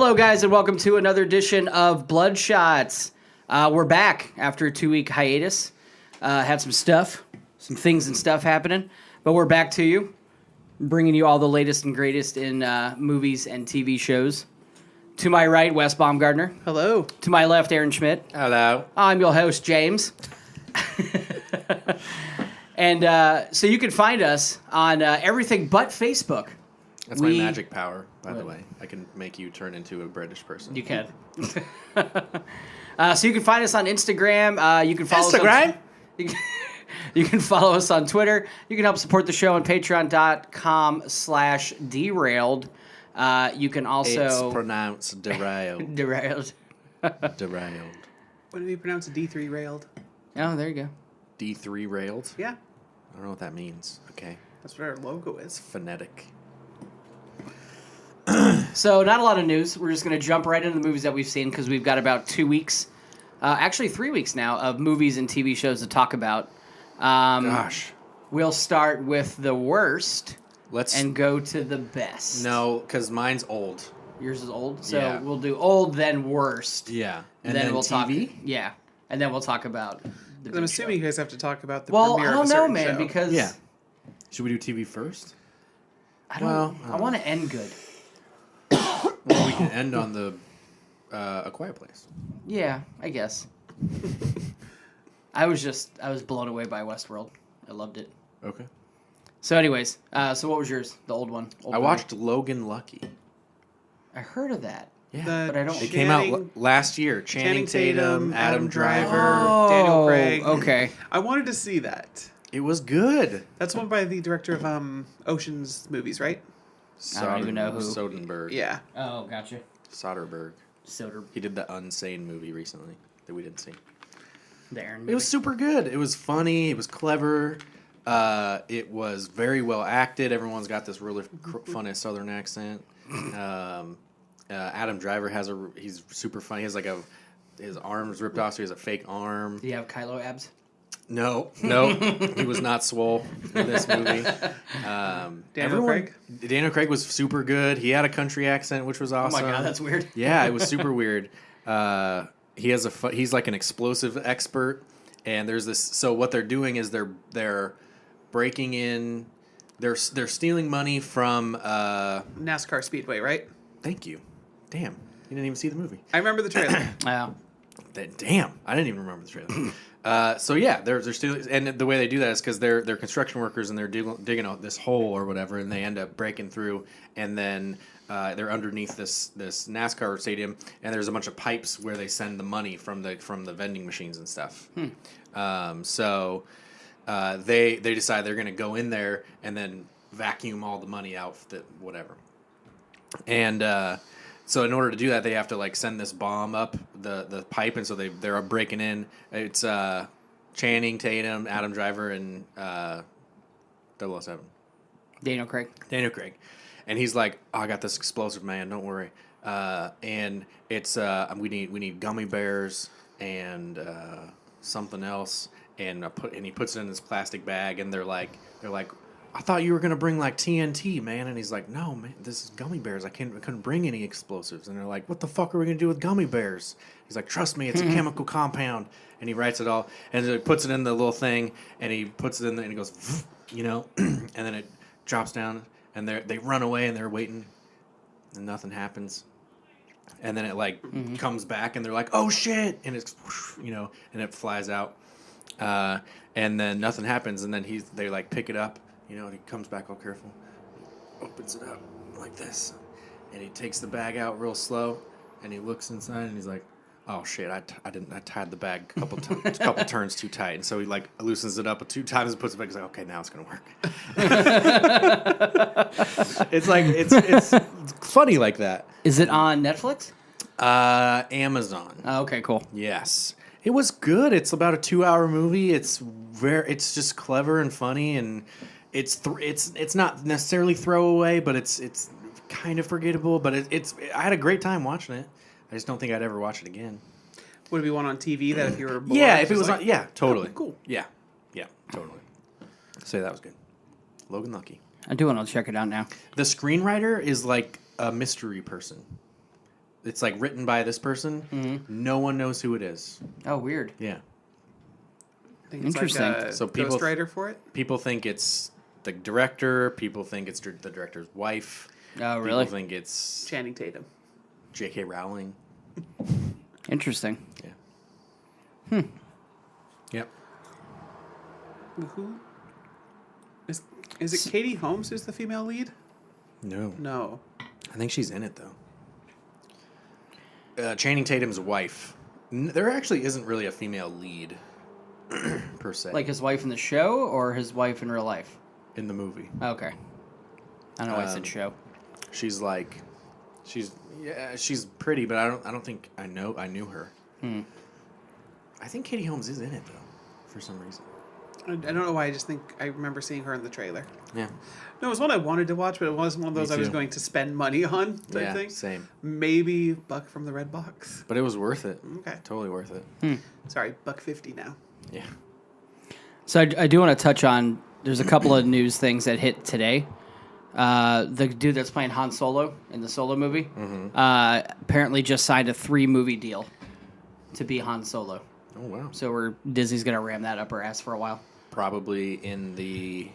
Hello, guys, and welcome to another edition of Bloodshots. We're back after a 2-week hiatus. Had some things and stuff happening, but we're back to you, bringing you all the latest and greatest in movies and TV shows. To my right, Wes Baumgardner. Hello. To my left, Aaron Schmidt. Hello. I'm your host, James. And so you can find us on everything but Facebook. That's my magic power, by the way. I can make you turn into a British person. You can. So you can find us on Instagram. You can follow Instagram? us you can follow us on Twitter. You can help support the show on patreon.com/derailed. You can also... It's pronounced derailed. Derailed. Derailed. What do we pronounce D3 railed? Oh, there you go. D3 railed? Yeah. I don't know what that means. Okay. That's what our logo It's is. phonetic. So not a lot of news. We're just going to jump right into the movies that we've seen because we've got about 2 weeks, actually 3 weeks now, of movies and TV shows to talk about. Gosh. We'll start with the worst Let's... and go to the best. No, because mine's old. Yours is old? So Yeah. we'll do old, then worst. Yeah. And then we'll TV? talk. Yeah. And then we'll talk about the I'm assuming you guys have to talk about the Well, premiere I of a don't know, certain man, show. because Yeah. Should we do TV first? I don't. Well, I want to end good. Well, we can end on the A Quiet Place. Yeah, I guess. I was blown away by Westworld. I loved it. Okay. So, anyways, so what was yours? The old one. Old I movie? watched Logan Lucky. I heard of that. Yeah. But I don't- It came out last year. Channing Tatum, Adam Driver. Daniel Craig. Okay. I wanted to see that. It was good. That's one by the director of Ocean's movies, right? I don't even know who. Soderbergh. Yeah. Oh, gotcha. Soderbergh. Soder. He did the Unsane movie recently that we didn't see. There. It was super good. It was funny. It was clever. It was very well acted. Everyone's got this really funny Southern accent. Adam Driver he's super funny. He has his arm's ripped off, so he has a fake arm. Do you have Kylo abs? No, he was not swole in this movie. Daniel Craig? Daniel Craig was super good. He had a country accent, which was awesome. Oh my god, that's weird. Yeah, it was super weird. He's like an explosive expert, and there's this. So what they're doing is they're breaking in. They're stealing money from. NASCAR Speedway, right? Thank you. Damn, you didn't even see the movie. I remember the trailer. Wow. Damn, I didn't even remember the trailer. So yeah, they're stealing, and the way they do that is because they're construction workers and they're digging out this hole or whatever, and they end up breaking through, and then they're underneath this NASCAR stadium, and there's a bunch of pipes where they send the money from the vending machines and stuff. So they decide they're going to go in there and then vacuum all the money out, whatever, and. So in order to do that, they have to send this bomb up the pipe, and so they're breaking in. It's Channing Tatum, Adam Driver, and 007. Daniel Craig. Daniel Craig, and he's like, "Oh, I got this explosive, man. Don't worry." And it's we need gummy bears and something else, and he puts it in this plastic bag, and they're like. I thought you were gonna bring TNT, man, and he's like, "No, man, this is gummy bears. I couldn't bring any explosives." And they're like, "What the fuck are we gonna do with gummy bears?" He's like, "Trust me, it's a chemical compound." And he writes it all, and he puts it in the little thing, and he puts it in there, and he goes, and then it drops down, and they run away, and they're waiting, and nothing happens, and then it comes back, and they're like, "Oh shit!" And it's and it flies out, and then nothing happens, and then they pick it up. And he comes back all careful, opens it up like this, and he takes the bag out real slow, and he looks inside, and he's like, "Oh shit, I tied the bag a couple turns too tight," and so he loosens it up 2 times and puts it back. He's like, "Okay, now it's gonna work." it's funny like that. Is it on Netflix? Amazon. Oh, okay, cool. Yes. It was good. It's about a 2-hour movie. It's just clever and funny, and it's not necessarily throwaway, but it's kind of forgettable. But I had a great time watching it. I just don't think I'd ever watch it again. Would it be one on TV that if you were bored? Yeah, if it was on, yeah, totally. Oh, cool. Yeah, totally. Say that was good. Logan Lucky. I do want to check it out now. The screenwriter is like a mystery person. it's like written by this person. Mm-hmm. No one knows who it is. Oh, weird. Yeah. I think it's Interesting. like a So people- ghostwriter for it. People think it's the director. People think it's the director's wife. Oh, really? People think it's Channing Tatum. J.K. Rowling. Interesting. Yeah. Yep. Who? Is it Katie Holmes who's the female lead? No. No. I think she's in it though. Channing Tatum's wife. There actually isn't really a female lead per se. Like his wife in the show or his wife in real life? in the movie. Okay. I don't know why I said show. She's like, she's pretty, but I don't think I knew her. I think Katie Holmes is in it though, for some reason. I don't know why. I just think I remember seeing her in the trailer. Yeah. No, it was one I wanted to watch, but it wasn't one of those Me I was too. going to spend money on type Yeah, thing. same. Maybe Buck from the Red Box. But it was worth it. Okay. Totally worth it. Sorry, $1.50 now. Yeah. So I do want to touch on, there's a couple of news things that hit today. The dude that's playing Han Solo in the Solo movie apparently just signed a 3-movie deal to be Han Solo. Oh wow. So Disney's going to ram that up our ass for a while. Probably in the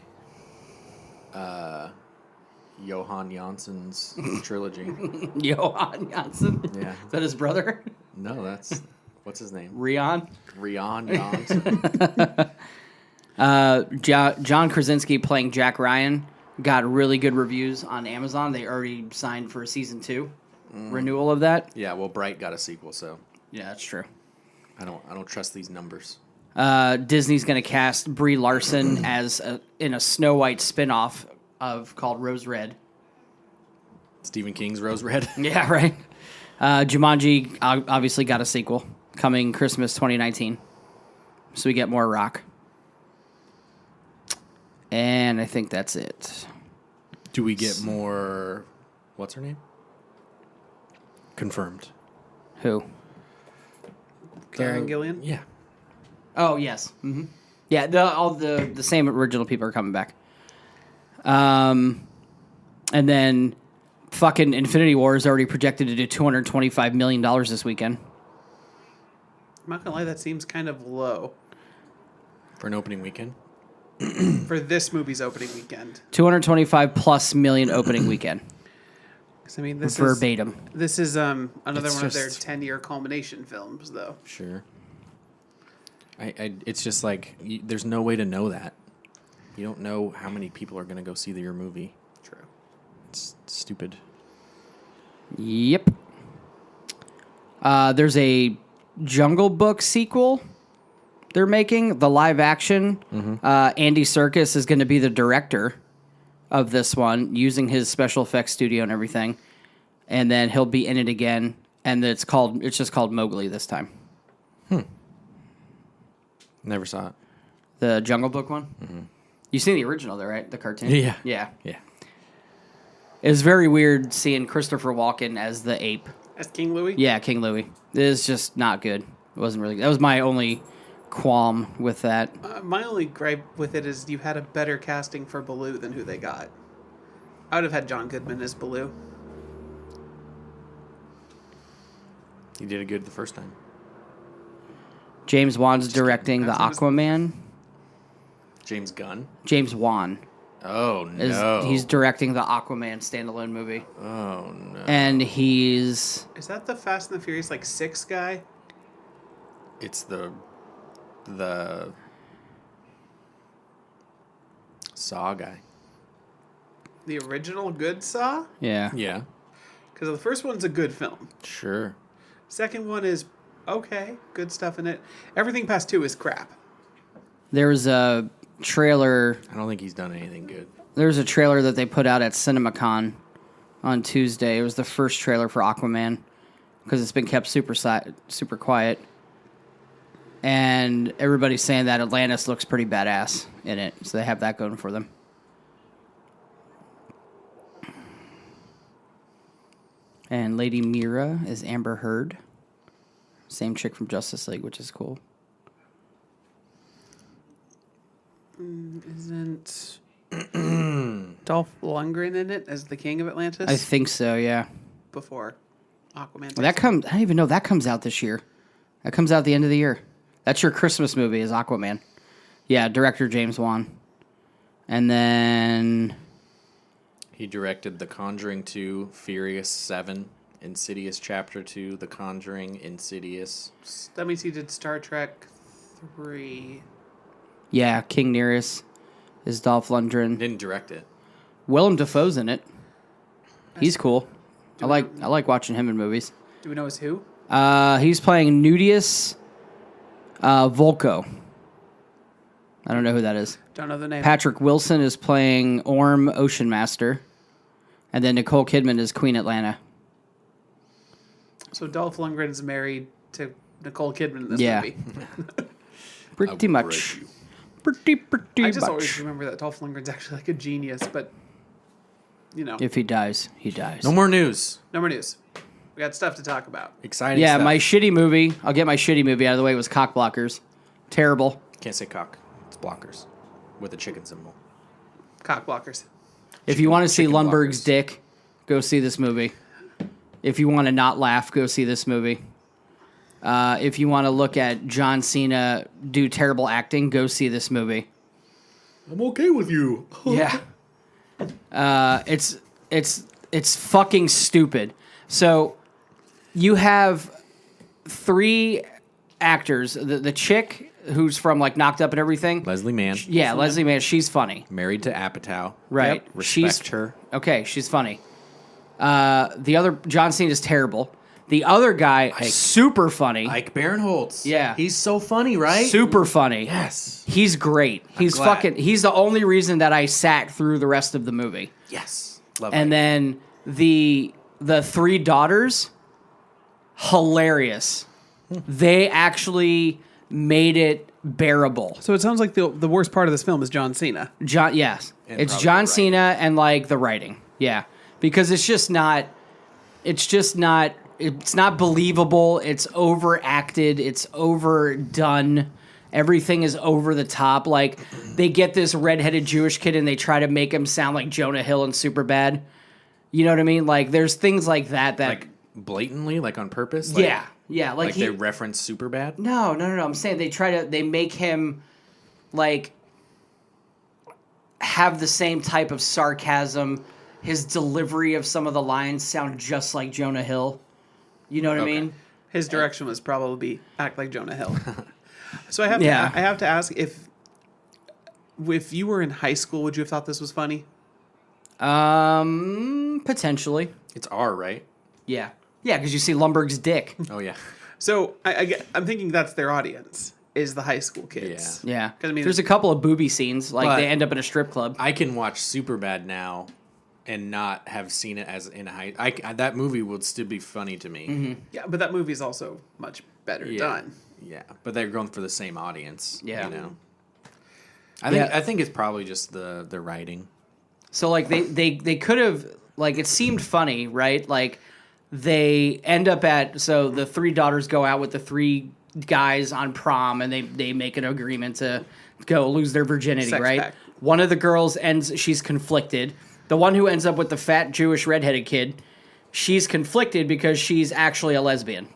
Johan Janssen's trilogy. Johan Janssen. Yeah. Is that his brother? No, that's what's his name? Rion? Rian Janssen. John Krasinski playing Jack Ryan got really good reviews on Amazon. They already signed for a season 2 renewal of that. Yeah, well, Bright got a sequel, so Yeah, that's true. I don't trust these numbers. Disney's going to cast Brie Larson in a Snow White spinoff called Rose Red. Stephen King's Rose Red. Yeah, right. Jumanji obviously got a sequel coming Christmas 2019. So we get more Rock. And I think that's it. Do we get more? What's her name? Confirmed. Who? Karen Gillian? Yeah. Oh, yes. Mm-hmm. Yeah, all the same original people are coming back. And then fucking Infinity War is already projected to do $225 million this weekend. I'm not going to lie, that seems kind of low For an opening weekend. for this movie's opening weekend. 225 plus million opening weekend. 'Cause, I mean, this Verbatim. is another It's one of their just- 10-year culmination films, though. Sure. It's just like there's no way to know that. You don't know how many people are going to go see your movie. True. It's stupid. Yep. There's a Jungle Book sequel they're making, the live action. Andy Serkis is going to be the director of this one, using his special effects studio and everything. And then he'll be in it again, and it's just called Mowgli this time. Never saw it. The Jungle Book one? You seen the original though, right? The cartoon? Yeah. Yeah. Yeah. It was very weird seeing Christopher Walken as the ape. As King Louis? Yeah, King Louis. It is just not good. It wasn't really. That was my only qualm with that. My only gripe with it is you had a better casting for Baloo than who they got. I would have had John Goodman as Baloo. You did it good the first time. James Wan's directing the I've seen Aquaman. James Gunn. James Wan Oh no. he's directing the Aquaman standalone movie, Oh no. and he's Is that the Fast and the Furious 6 guy? It's the Saw guy. The original good Saw? yeah. Yeah. Because the first one's a good film. Sure. Second one is okay, good stuff in it. Everything past 2 is crap. There was a trailer. I don't think he's done anything good. There was a trailer that they put out at CinemaCon on Tuesday. It was the first trailer for Aquaman because it's been kept super quiet. And everybody's saying that Atlantis looks pretty badass in it, so they have that going for them. And Lady Mira is Amber Heard. Same chick from Justice League, which is cool. Isn't Dolph Lundgren in it as the king of Atlantis? I think so, yeah. Before. Aquaman. Well, I didn't even know that comes out this year. That comes out at the end of the year. That's your Christmas movie, is Aquaman. Yeah, director James Wan. And then He directed The Conjuring 2, Furious 7, Insidious Chapter 2, The Conjuring, Insidious. That means he did Star Trek 3. yeah, King Nereus is Dolph Lundgren. Didn't direct it. Willem Dafoe's in it. He's cool. I like watching him in movies. Do we know his who? He's playing Nudius Volko. I don't know who that is. Don't know the name. Patrick Wilson is playing Orm Ocean Master. And then Nicole Kidman is Queen Atlanta. So Dolph Lundgren's married to Nicole Kidman in this Yeah. movie. Pretty much. you. Pretty I just much. always remember that Dolph Lundgren's actually like a genius, but you know, If he dies, he dies. No more news. no more news. We got stuff to talk about. Exciting Yeah, stuff. my shitty movie. I'll get my shitty movie out of the way. It was Cock Blockers. Terrible. Can't say cock. It's blockers. With a chicken symbol. Cock blockers. If you want to see chicken Lundberg's blockers. dick, go see this movie. If you want to not laugh, go see this movie. If you want to look at John Cena do terrible acting, go see this movie. I'm okay with you. Yeah. It's fucking stupid. So you have three actors. The chick who's from like Knocked Up and everything. Leslie Mann. Yeah, Leslie Mann. She's funny. Married to Apatow. Right. Yep. Respect She's her. Okay, she's funny. The other John Cena is terrible. The other guy, super funny. Ike Barinholtz. Yeah. He's so funny, right? Super funny. Yes. He's great. He's glad. he's the only reason that I sat through the rest of the movie. Yes. Love And Ike. then the three daughters, hilarious. They actually made it bearable. So it sounds like the worst part of this film is John Cena. Yes. And It's probably John the writing. Cena and like the writing. Yeah. Because it's not believable. It's overacted. It's overdone. Everything is over the top. Like they get this redheaded Jewish kid and they try to make him sound like Jonah Hill in Superbad. You know what I mean? Like there's things like that. like blatantly, like on purpose. Like, yeah. Like they reference Superbad. No. I'm saying they make him like have the same type of sarcasm. His delivery of some of the lines sound just like Jonah Hill. You know what I mean? His direction was probably act like Jonah Hill. So I have Yeah. to ask if you were in high school, would you have thought this was funny? Potentially. It's R, right? Yeah, because you see Lumberg's dick. Oh yeah. So I'm thinking that's their audience is the high school kids. Yeah, 'Cause, I mean, there's a couple of booby scenes, like But- they end up in a strip club. I can watch Superbad now, and not have seen it as in high. That movie would still be funny to me. Mm-hmm. Yeah, but that movie is also much better done. Yeah, but they're going for the same audience. Yeah. You know. I Yeah. think it's probably just the writing. So like they could have, like, it seemed funny, right? Like they end up so the three daughters go out with the three guys on prom and they make an agreement to go lose their virginity, Sex right? pact. One of the girls she's conflicted. The one who ends up with the fat Jewish redheaded kid, she's conflicted because she's actually a lesbian,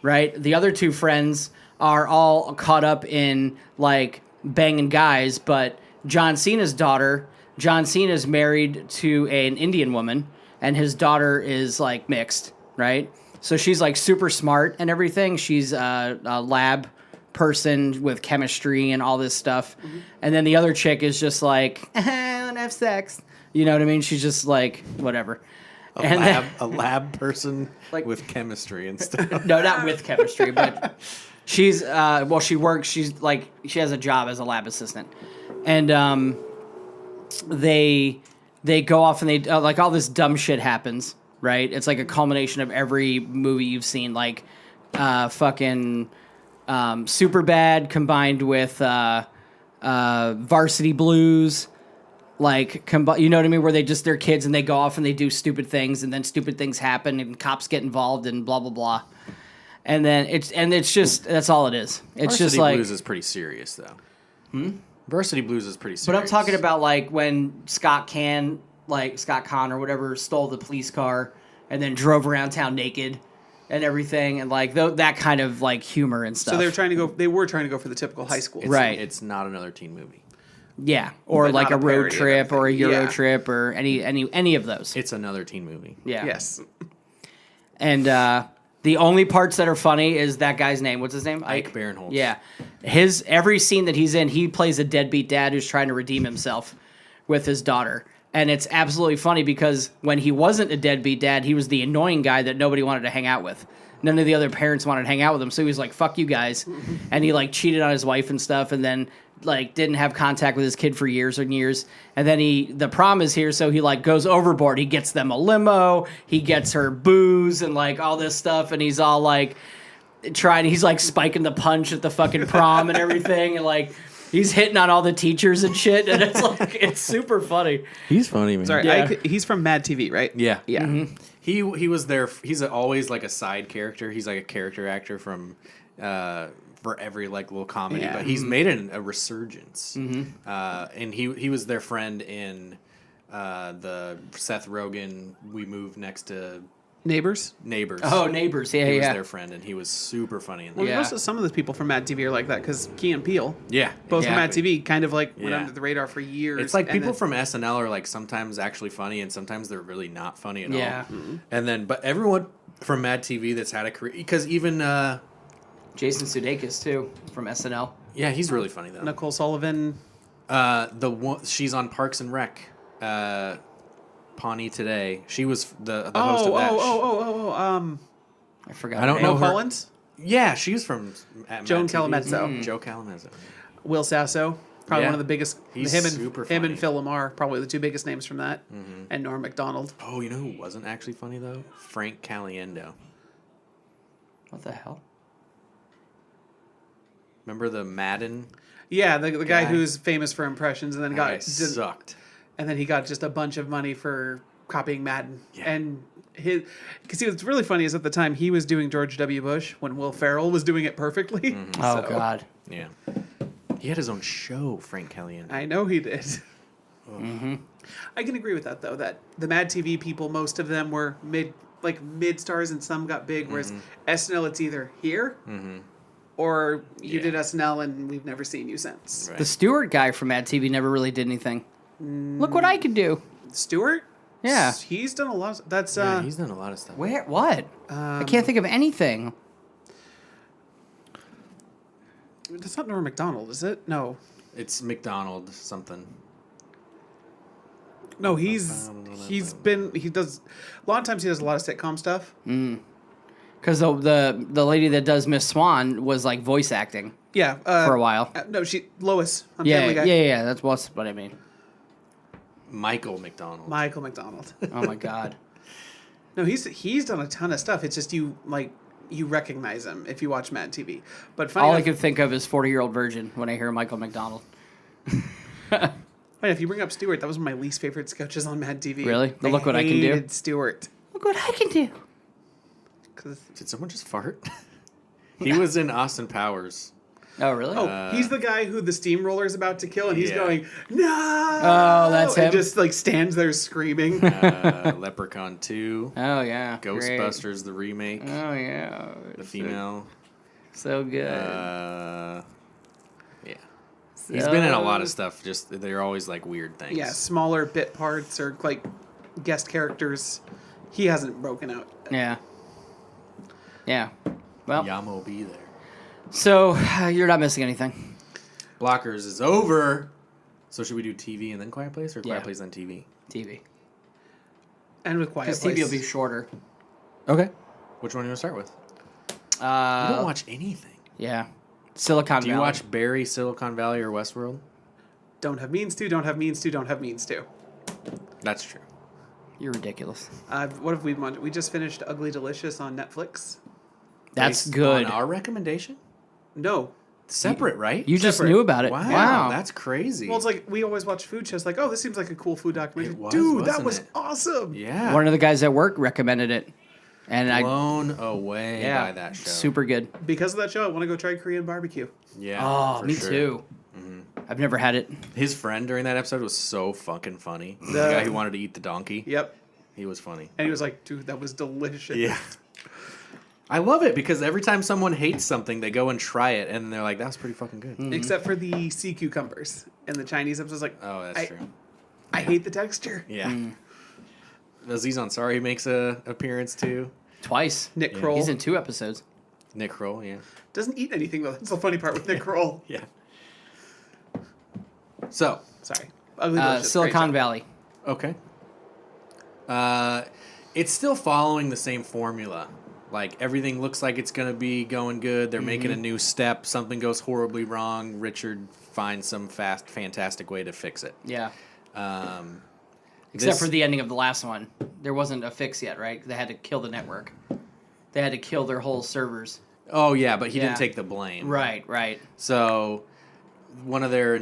right? The other two friends are all caught up in like banging guys, but John Cena's married to an Indian woman, and his daughter is like mixed, right? So she's like super smart and everything. She's a lab person with chemistry and all this stuff. And then the other chick is just like, I want to have sex. You know what I mean? She's just like, whatever. A lab person Like- with chemistry and stuff. No, not with chemistry, but she's she works. She's like she has a job as a lab assistant, and they go off and they like all this dumb shit happens. Right? It's like a culmination of every movie you've seen, like fucking Superbad combined with Varsity Blues. Like, you know what I mean? Where they're kids and they go off and they do stupid things, and then stupid things happen and cops get involved and blah blah blah. And then it's just that's all it is. It's Varsity just like. Blues is pretty serious though. Varsity Blues is pretty serious. But I'm talking about like when Scott Conn or whatever stole the police car and then drove around town naked and everything, and like that kind of like humor and stuff. So they were trying to go for the typical high school. Right. It's not another teen movie. Yeah, or But like not a a road parody of trip or a everything. Euro Yeah. trip or any of those. It's another teen movie. Yeah. Yes. And the only parts that are funny is that guy's name. What's his name? Ike Barinholtz. Yeah. Every scene that he's in, he plays a deadbeat dad who's trying to redeem himself with his daughter. And it's absolutely funny because when he wasn't a deadbeat dad, he was the annoying guy that nobody wanted to hang out with. None of the other parents wanted to hang out with him, so he was like, fuck you guys. And he like cheated on his wife and stuff, and then like didn't have contact with his kid for years and years. And then the prom is here, so he like goes overboard. He gets them a limo, he gets her booze and like all this stuff, and he's all like he's like spiking the punch at the fucking prom and everything, and like he's hitting on all the teachers and shit, and it's like it's super funny. He's funny, man. Sorry, Yeah. he's from Mad TV, right? Yeah. Yeah. He was there. He's always like a side character. He's like a character actor from for every like little comedy. Yeah. But he's made a resurgence. And he was their friend in the Seth Rogen. We moved next to Neighbors. Neighbors. Oh, Neighbors, yeah, he was yeah. their friend, and he was super funny in that. Well, Yeah. also some of the people from Mad TV are like that because Key and Peele, Yeah, both from Mad exactly. TV, kind of like went Yeah. under the radar for years. It's like and people then- from SNL are like sometimes actually funny, and sometimes they're really not funny at Yeah. all. And then, but everyone from Mad TV that's had a career, because even Jason Sudeikis too from SNL. yeah, he's really funny though. Nicole Sullivan. The one she's on Parks and Rec. Pawnee Today. She was the host of that. I forgot. I don't her know name. her- Collins. Yeah, she's from Mad Joan TV. Calamezzo. Joe Calamezzo. Will Sasso. Probably Yeah. one of the biggest. He's him super and funny. Phil Lamar, probably the two biggest names from that. And Norm Macdonald. Oh, you know who wasn't actually funny though? Frank Caliendo. What the hell? Remember the Madden? Yeah, the guy Guy. who's famous for impressions, and then Guy got sucked. and then he got just a bunch of money for copying Madden. Yeah. And because what's really funny is at the time he was doing George W. Bush when Will Ferrell was doing it perfectly. Oh So, God. Yeah. He had his own show, Frank Caliendo. I know he did. I can agree with that though. That the Mad TV people, most of them were mid stars, and some got big. Whereas SNL, it's either here or you Yeah. did SNL and we've never seen you since. Right. The Stewart guy from Mad TV never really did anything. Look what I could do. Stewart. Yeah. He's done a lot. That's Yeah, he's done a lot of stuff. Where? What? I can't think of anything. that's not Norm Macdonald, is it? No. It's McDonald something. No, he does a lot of times he does a lot of sitcom stuff. Because the lady that does Miss Swan was like voice acting Yeah, for a while. No, Lois on Yeah, Family Guy. yeah. That's what I mean. Michael McDonald. Michael McDonald. Oh my God. No, he's done a ton of stuff. It's just you recognize him if you watch Mad TV. But funny All I enough, could think of is 40-Year-Old Virgin when I hear Michael McDonald. funny enough, you bring up Stewart. That was one of my least favorite sketches on Mad TV. Really? The Look What I Can Do? hated Stewart. Look what I can do. 'Cause- Did someone just fart? He was in Austin Powers. Oh really? he's the guy who the steamroller is about to kill, and he's Yeah. going, no! Oh, that's him? And just like stands there screaming. Leprechaun 2. Oh yeah. Great. Ghostbusters, the remake. Oh yeah. The female. So good. Yeah. He's been in a lot of stuff. Just they're always like weird things. Yeah, smaller bit parts or like guest characters. He hasn't broken out. Yeah. Yeah. Well, Yamo be there. so you're not missing anything. Blockers is over. So should we do TV and then Quiet Place, or Quiet Yeah. Place then TV? TV. And with Quiet Because Place. TV will be shorter. Okay. Which one do you want to start with? You don't watch anything. Yeah. Silicon Do you Valley. watch Barry, Silicon Valley, or Westworld? Don't have means to, don't have means to, don't have means to. That's true. You're ridiculous. What have we watched? We just finished Ugly Delicious on Netflix. That's Based good. On our recommendation? No. Separate, right? You just Separate. knew about it. Wow, that's crazy. Well, it's like we always watch food shows. Like, oh, this seems like a cool food documentary. It was, Dude, that wasn't was it? awesome. yeah. One of the guys at work recommended it, and Blown away yeah, by that show. super good. Because of that show, I want to go try Korean barbecue. Yeah. Oh, for me sure. too. I've never had it. His friend during that episode was so fucking funny. The The- guy who wanted to eat the donkey. Yep. He was funny. And he was like, dude, that was delicious. Yeah. I love it because every time someone hates something, they go and try it, and they're like, "That was pretty fucking good." Mm-hmm. Except for the sea cucumbers in the Chinese episodes. Like, Oh, that's true. I hate the texture. Yeah. Aziz Ansari makes a appearance too. Twice. Nick Kroll He's in 2 episodes. Nick Kroll, yeah. doesn't eat anything though. That's the funny part with Nick Kroll. Yeah. So, Sorry. Ugly Delicious. Great Silicon show. Valley. okay. It's still following the same formula. Like, everything looks like it's going to be going good. They're making a new step. Something goes horribly wrong. Richard finds some fantastic way to fix it. Yeah. This- Except for the ending of the last one. There wasn't a fix yet, right? They had to kill the network. They had to kill their whole servers. Oh, yeah, but he Yeah. didn't take the blame. Right. So, one of their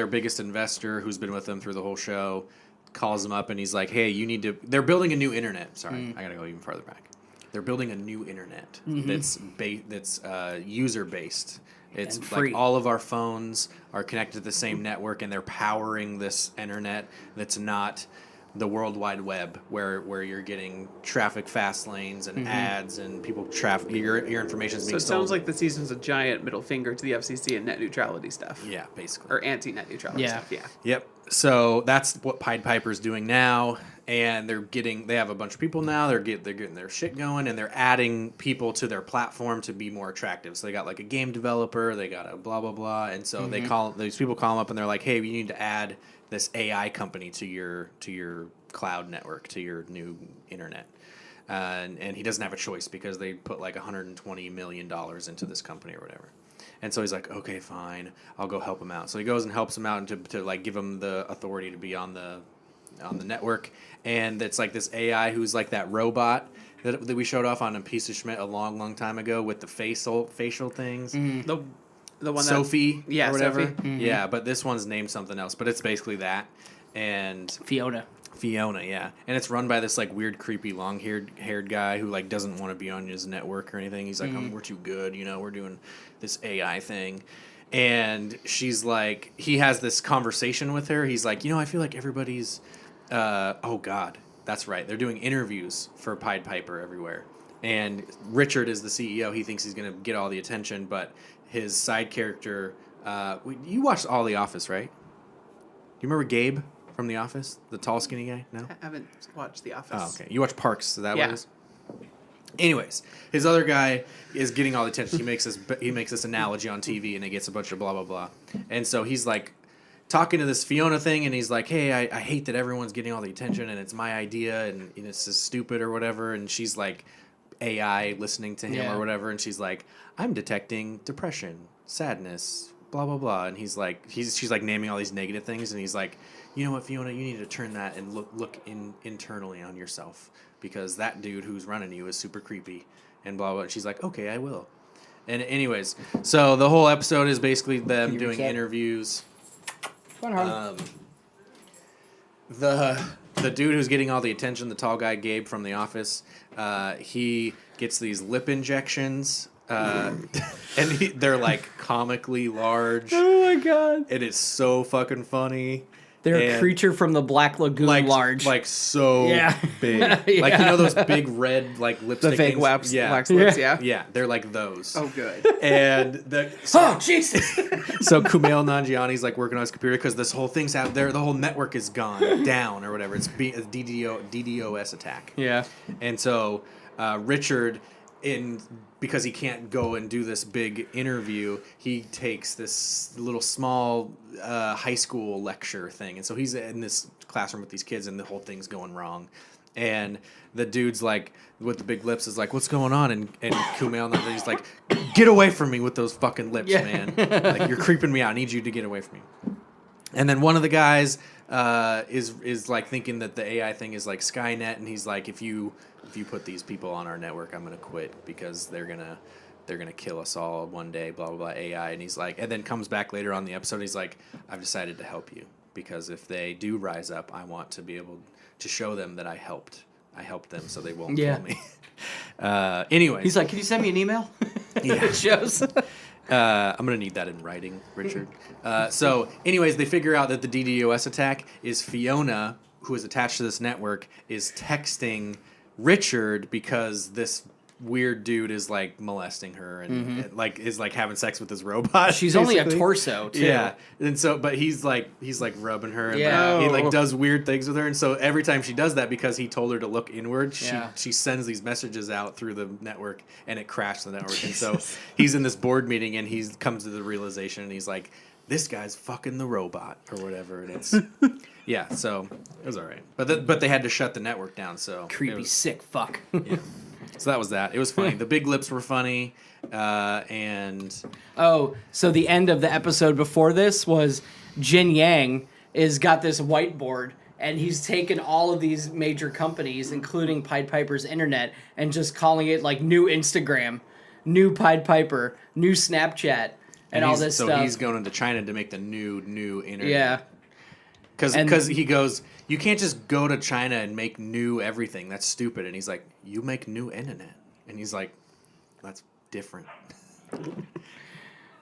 biggest investor, who's been with them through the whole show, calls them up and he's like, "Hey, you need to." They're building a new internet. Sorry, I gotta go even farther back. They're building a new internet that's user based. It's And like free. all of our phones are connected to the same network, and they're powering this internet that's not the World Wide Web, where you're getting traffic fast lanes and ads and people traffic your information is So being it sold. sounds like the season's a giant middle finger to the FCC and net neutrality stuff. Yeah, basically. Or anti-net neutrality Yeah. stuff. Yeah. Yep. So that's what Pied Piper's doing now, and they have a bunch of people now. They're getting their shit going, and they're adding people to their platform to be more attractive. So they got like a game developer, they got a blah blah blah, and so these people call them up and they're like, "Hey, you need to add this AI company to your cloud network, to your new internet." And he doesn't have a choice because they put like $120 million into this company or whatever. And so he's like, "Okay, fine, I'll go help him out." So he goes and helps him out to like give him the authority to be on the network. And it's like this AI who's like that robot that we showed off on a piece of Schmidt a long time ago with the facial things. The one Sophie, Yeah, or whatever. Sophie. Yeah, but this one's named something else. But it's basically that. And Fiona. Fiona, yeah, and it's run by this like weird, creepy, long-haired guy who like doesn't want to be on his network or anything. He's like, "We're too good, we're doing this AI thing," and she's like, he has this conversation with her. He's like, I feel like everybody's, oh God, that's right, they're doing interviews for Pied Piper everywhere, and Richard is the CEO. He thinks he's gonna get all the attention, but his side character, you watched all The Office, right? You remember Gabe from The Office, the tall, skinny guy? No? I haven't watched The Office. Oh, okay. You watch Parks, is that Yeah. what it is? Anyways, his other guy is getting all the attention. He makes this analogy on TV, and it gets a bunch of blah, blah, blah. And so he's like talking to this Fiona thing, and he's like, "Hey, I hate that everyone's getting all the attention, and it's my idea, and it's just stupid or whatever." And she's like AI listening to him or whatever, and she's like, "I'm detecting depression, sadness, blah, blah, blah." And she's like naming all these negative things, and he's like, "You know what, Fiona, you need to turn that and look internally on yourself, because that dude who's running you is super creepy," and blah, blah. And she's like, "Okay, I will." And anyways, so the whole episode is basically them doing interviews. The dude who's getting all the attention, the tall guy, Gabe from The Office, he gets these lip injections, and they're like comically large. Oh my God. And it's so fucking funny. They're a And creature from the Black Lagoon large. Like so Yeah. big. Yeah. Like, those big red like lipstick The fake things? wax Yeah. lips, yeah. Yeah, they're like those. Oh, good. And Oh, Jesus. so Kumail Nanjiani's like working on his computer because this whole thing's out there. The whole network is gone down or whatever. It's a DDoS attack. Yeah. And so Richard, because he can't go and do this big interview, he takes this little small high school lecture thing. And so he's in this classroom with these kids, and the whole thing's going wrong. And the dude's like, with the big lips, is like, "What's going on?" And Kumail Nanjiani's like, "Get away from me with those fucking lips, man. Like, you're creeping me out. I need you to get away from me." And then one of the guys is like thinking that the AI thing is like Skynet, and he's like, if you put these people on our network, I'm gonna quit because they're gonna kill us all one day, blah blah blah, AI. And he's like, and then comes back later on the episode, he's like, "I've decided to help you because if they do rise up, I want to be able to show them that I helped them, so they won't kill me." Anyway, He's like, "Can you send me an email?" Yeah. It shows. I'm going to need that in writing, Richard. So, anyways, they figure out that the DDoS attack is Fiona who is attached to this network, is texting Richard because this weird dude is like molesting her and like is like having sex with this robot. She's only a basically. torso too. Yeah, and so but he's like rubbing her and Yeah. like, he like does weird things with her, and so every time she does that, because he told her to look inward, Yeah. she sends these messages out through the network, and it crashed the network. And so he's in this board meeting and he comes to the realization, and he's like, this guy's fucking the robot or whatever, and it's yeah, so it was all right, but they had to shut the network down, so Creepy, sick fuck. yeah. So that was that. It was funny. The big lips were funny, and Oh, so the end of the episode before this was Jin Yang is got this whiteboard, and he's taken all of these major companies, including Pied Piper's internet, and just calling it like new Instagram, new Pied Piper, new Snapchat, and all this stuff. So he's going into China to make the new internet. Yeah. Because he goes, you can't just go to China and make new everything. That's stupid. And he's like, you make new internet. And he's like, that's different.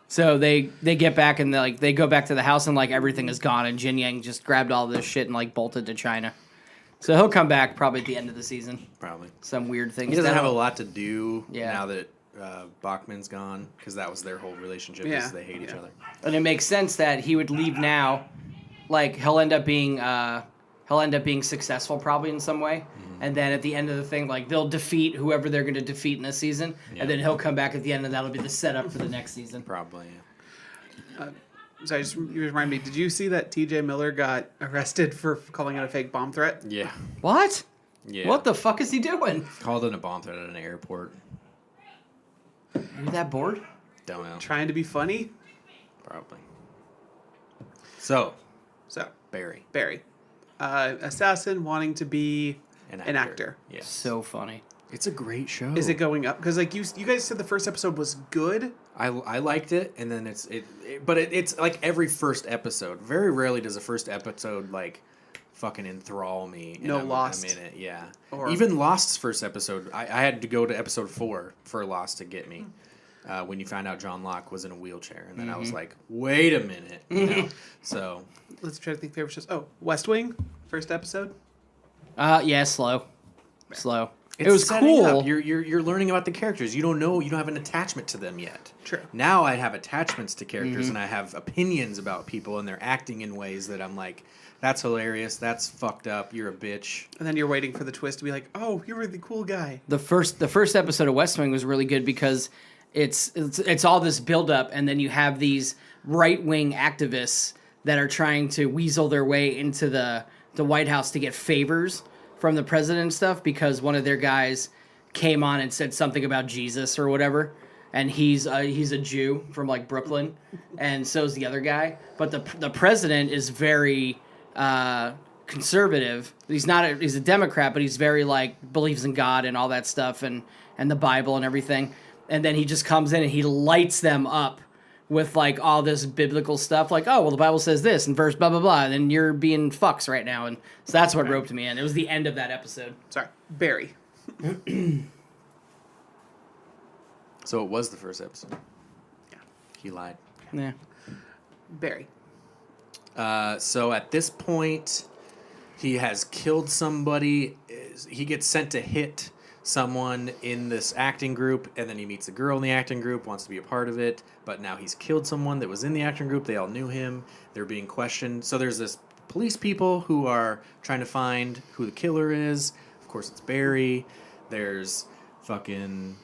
So they get back and they go back to the house and like everything is gone, and Jin Yang just grabbed all this shit and like bolted to China. So he'll come back probably at the end of the season. Probably. Some weird thing. He doesn't have a lot to do Yeah. now that Bachman's gone, because that was their whole relationship. Yeah. Is they hate each other. And it makes sense that he would leave now. Like he'll end up being successful probably in some way, and then at the end of the thing, like they'll defeat whoever they're going to defeat in this season, and then he'll come back at the end, and that'll be the setup for the next season. Probably. Yeah. So you remind me, did you see that TJ Miller got arrested for calling out a fake bomb threat? Yeah. What? Yeah. What the fuck is he doing? Called in a bomb threat at an airport. You that bored? Don't know. Trying to be funny? Probably. So, So, Barry. Assassin wanting to be an actor. Yes. So funny. It's a great show. Is it going up? Because like you guys said the first episode was good. I liked it, and then it's like every first episode. Very rarely does a first episode like fucking enthrall me. And No I'm Lost. in it, yeah. Or- Even Lost's first episode, I had to go to episode 4 for Lost to get me. When you found out John Locke was in a wheelchair, and then I was like, "Wait a minute!" You know? So Let's try to think favorite shows. Oh, West Wing, first episode. Yeah, slow. It it's was setting cool. up. You're learning about the characters. You don't know. You don't have an attachment to them yet. True. Now I have attachments to characters, and I have opinions about people, and they're acting in ways that I'm like, "That's hilarious. That's fucked up. You're a bitch." And then you're waiting for the twist to be like, oh, you were the cool guy. The first episode of West Wing was really good because it's all this build up, and then you have these right wing activists that are trying to weasel their way into the White House to get favors from the president and stuff, because one of their guys came on and said something about Jesus or whatever, and he's a Jew from like Brooklyn, and so's the other guy. But the president is very conservative. He's a Democrat, but he's very like believes in God and all that stuff, and the Bible and everything. And then he just comes in and he lights them up with like all this biblical stuff, like, oh well, the Bible says this and verse blah blah blah, and then you're being fucks right now, and so that's what roped me in. It was the end of that episode. Sorry, Barry. So it was the first episode. Yeah. He lied. Yeah. Barry. So at this point, he has killed somebody. He gets sent to hit someone in this acting group, and then he meets a girl in the acting group, wants to be a part of it, but now he's killed someone that was in the acting group. They all knew him. They're being questioned. So there's this police people who are trying to find who the killer is. Of course, it's Barry. There's fucking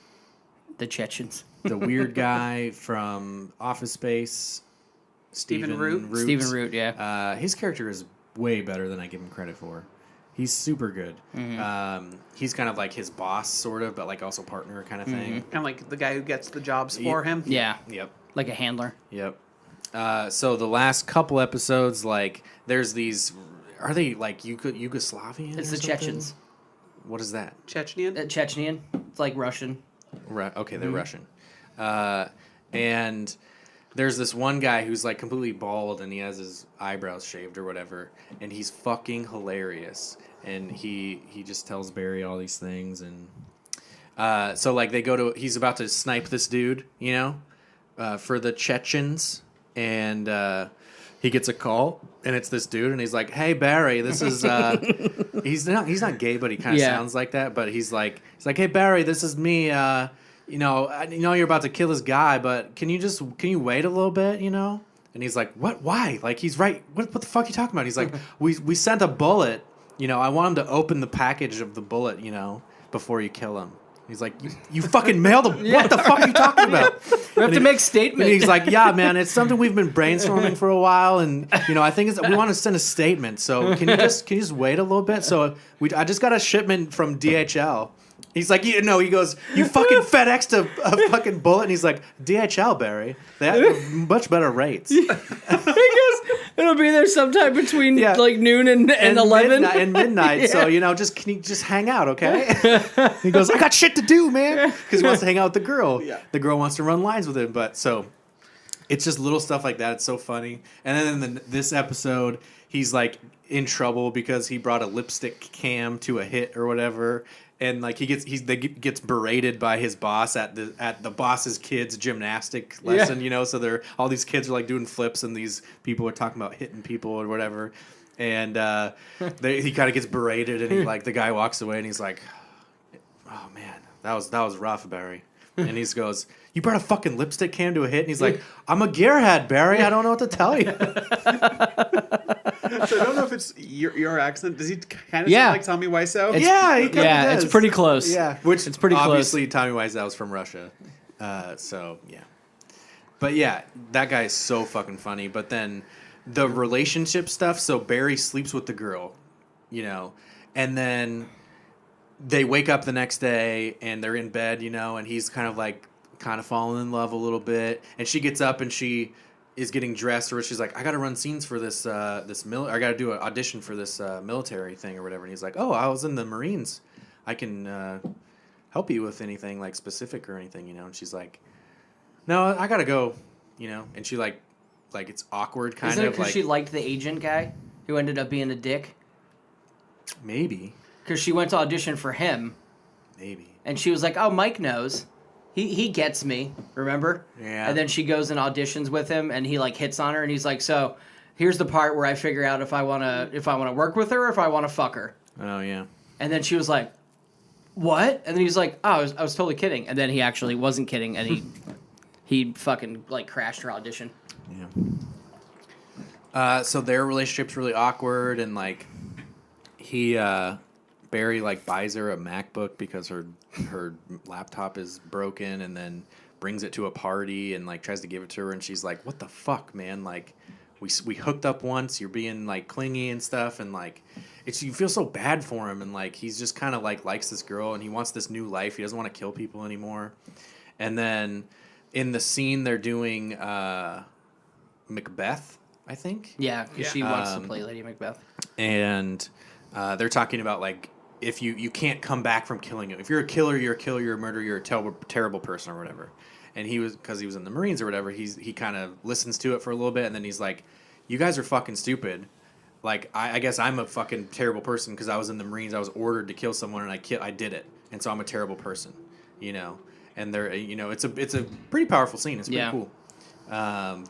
The Chechens. the weird guy from Office Space, Stephen Root. Stephen Root, yeah. His character is way better than I give him credit for. He's super good. He's kind of like his boss, sort of, but like also partner kind of thing. And like the guy who gets the jobs for him. Yeah. Yep. Like a handler. Yep. So the last couple episodes, like, there's these. Are they like Yugoslavian? It's or the something? Chechens. What is that? Chechenian. Chechenian. It's like Russian. Okay, they're Russian. And there's this one guy who's like completely bald and he has his eyebrows shaved or whatever, and he's fucking hilarious. And he just tells Barry all these things, and so like he's about to snipe this dude, you know, for the Chechens, and he gets a call, and it's this dude, and he's like, "Hey Barry, this is he's not gay, but he kind of sounds like that. But he's like, "Hey Barry, this is me. I know you're about to kill this guy, but can you wait a little bit, you know?" And he's like, "What? Why? Like he's right. What the fuck are you talking about?" He's like, "We sent a bullet. You know, I want him to open the package of the bullet, you know, before you kill him." He's like, you fucking mailed him. What the fuck are you talking about? We have to make statements. And he's like, yeah, man, it's something we've been brainstorming for a while, and I think we want to send a statement. So can you just wait a little bit? So I just got a shipment from DHL. He's like, he goes, you fucking FedExed a fucking bullet, and he's like, DHL, Barry, they have much better rates. He goes, it'll be there sometime between like noon and 11 midnight. So can you just hang out, okay? He goes, I got shit to do, man, because he wants to hang out with the girl. Yeah. The girl wants to run lines with him, but so it's just little stuff like that. It's so funny. And then in this episode, he's like in trouble because he brought a lipstick cam to a hit or whatever. And like he gets berated by his boss at the boss's kids' gymnastic lesson, So all these kids are like doing flips, and these people are talking about hitting people or whatever. And he kind of gets berated, and the guy walks away, and he's like, "Oh man, that was rough, Barry." And he goes, "You brought a fucking lipstick can to a hit?" And he's like, "I'm a gearhead, Barry. I don't know what to tell you." So I don't know if it's your accent. Does he kind of sound like Tommy Wiseau? He kind of does. It's pretty close. Yeah, which it's pretty obviously close. Tommy Wiseau's from Russia, so yeah. But yeah, that guy is so fucking funny. But then the relationship stuff. So Barry sleeps with the girl, and then they wake up the next day and they're in bed, and he's kind of falling in love a little bit, and she gets up and she is getting dressed, or she's like, I got to run scenes for this I got to do an audition for this military thing or whatever. And he's like, oh, I was in the Marines. I can help you with anything like specific or anything, And she's like, no, I got to go, And she like it's awkward kind Isn't it of because she liked the agent guy who ended up being a dick? Maybe. Because she went to audition for him. Maybe. And she was like, oh, Mike knows. He gets me, remember? Yeah. And then she goes and auditions with him, and he hits on her, and he's like, so here's the part where I figure out if I wanna work with her or if I wanna fuck her. Oh yeah. And then she was like, what? And then he's like, oh, I was totally kidding. And then he actually wasn't kidding, and he fucking crashed her audition. Yeah. So their relationship's really awkward, and he Barry buys her a MacBook because her laptop is broken, and then brings it to a party and tries to give it to her, and she's like, what the fuck, man? We hooked up once, you're being clingy and stuff, and you feel so bad for him, and he's just kind of likes this girl, and he wants this new life. He doesn't want to kill people anymore. And then in the scene they're doing Macbeth, I think. Yeah, because she wants to play Lady Macbeth. And they're talking about if you can't come back from killing him. If you're a killer, you're a murderer, you're a terrible person or whatever. And because he was in the Marines or whatever, he kind of listens to it for a little bit, and then he's like, you guys are fucking stupid. I guess I'm a fucking terrible person because I was in the Marines. I was ordered to kill someone, and I did it, and so I'm a terrible person, And they're it's a pretty powerful scene. It's pretty cool. And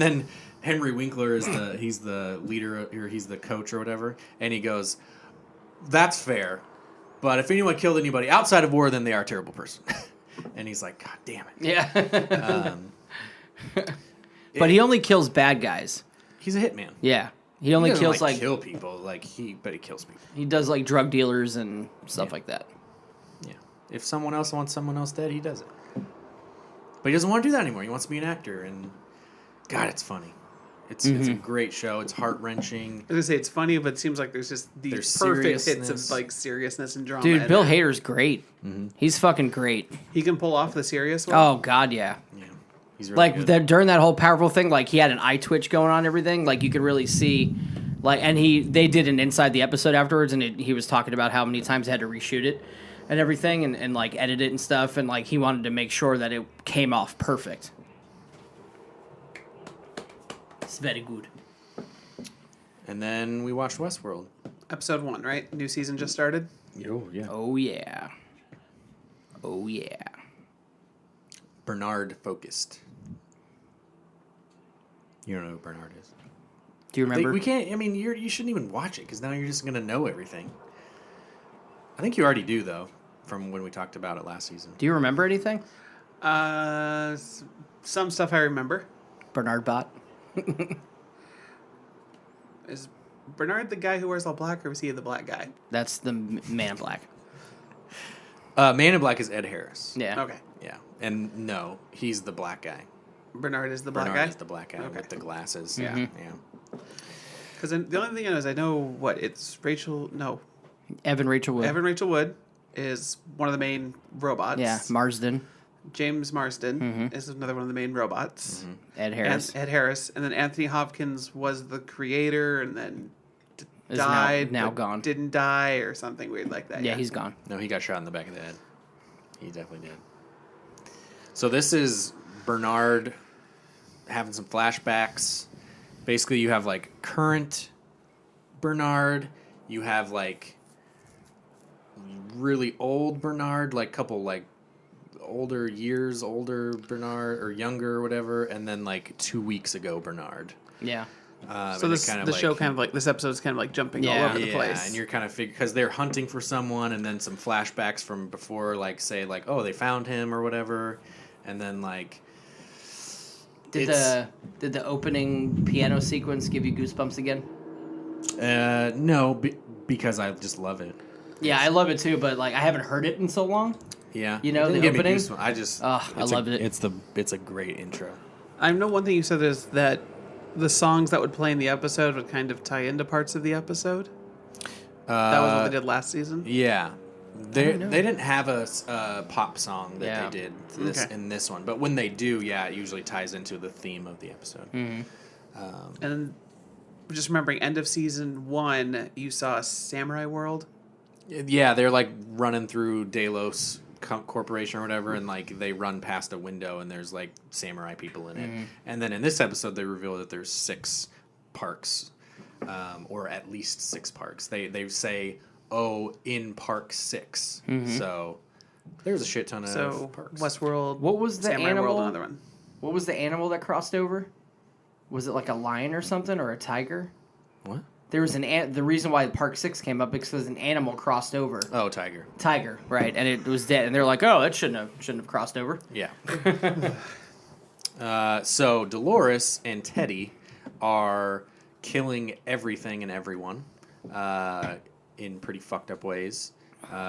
then Henry Winkler he's the leader, or he's the coach or whatever, and he goes, that's fair, but if anyone killed anybody outside of war, then they are a terrible person. And he's like, God damn it. Yeah. But he only kills bad guys. He's a hitman. Yeah. He only kills kill people, but he kills people. He does drug dealers and stuff like that. Yeah. If someone else wants someone else dead, he does it. But he doesn't want to do that anymore. He wants to be an actor, and God, it's funny. It's a great show. It's heart-wrenching. I was going to say it's funny, but it seems like there's just these perfect hits of seriousness and drama. Dude, Bill Hader's great. Mm-hmm. He's fucking great. He can pull off the serious one. Oh God, yeah. Yeah, he's really good. During that whole powerful thing, he had an eye twitch going on and everything. You could really see, and they did an inside the episode afterwards, and he was talking about how many times they had to reshoot it and everything, and edit it and stuff, and he wanted to make sure that it came off perfect. It's very good. And then we watched Westworld. Episode 1, right? New season just started? Oh, yeah. Oh, yeah. Oh, yeah. Bernard focused. You don't know who Bernard is. Do you remember? We can't. I mean, you shouldn't even watch it because now you're just gonna know everything. I think you already do though, from when we talked about it last season. Do you remember anything? Some stuff I remember. Bernard Bot. Is Bernard the guy who wears all black, or was he the black guy? That's the Man in Black. Man in Black is Ed Harris. Yeah. Okay. Yeah, and no, he's the black guy. Bernard is the black Bernard guy? is the black guy Okay. with the glasses. Mm-hmm. Yeah. Because the only thing I know is I know what it's Rachel. No, Evan Rachel Wood. Evan Rachel Wood is one of the main robots. Yeah. Marsden. James Marsden is another one of the main robots. Ed Harris. Ed Harris, and then Anthony Hopkins was the creator, and then Is died. now but gone. Didn't die or something weird like that. Yeah, he's gone. No, he got shot in the back of the head. He definitely did. So this is Bernard having some flashbacks. Basically, you have like current Bernard. You have like really old Bernard, like couple like older Bernard or younger or whatever, and then like 2 weeks ago Bernard. Yeah. So this this episode is kind of like jumping all over the place. And you're kind of because they're hunting for someone, and then some flashbacks from before, like say like, oh, they found him or whatever, and then like. Did the opening piano sequence give you goosebumps again? No, because I just love it. Yeah, I love it too, but like I haven't heard it in so long. Yeah, You know, it didn't the give me opening? goosebumps. I just, I loved it. It's a great intro. I know one thing you said is that the songs that would play in the episode would kind of tie into parts of the episode. That was what they did last season. Yeah, they didn't have a pop song that they did in this one, but when they do, it usually ties into the theme of the episode. And then, just remembering, end of season 1, you saw Samurai World. Yeah, they're like running through Delos Corporation or whatever, and like they run past a window, and there's like samurai people in it. And then in this episode, they reveal that there's 6 parks, or at least 6 parks. They say, "Oh, in Park 6." So there's a shit ton of parks. Westworld. What was the Samurai animal? World, another one. What was the animal that crossed over? Was it like a lion or something, or a tiger? What? There was the reason why Park 6 came up because an animal crossed over. Oh, tiger. Tiger, right? And it was dead. And they're like, "Oh, that shouldn't have crossed over." Yeah. So Dolores and Teddy are killing everything and everyone in pretty fucked up ways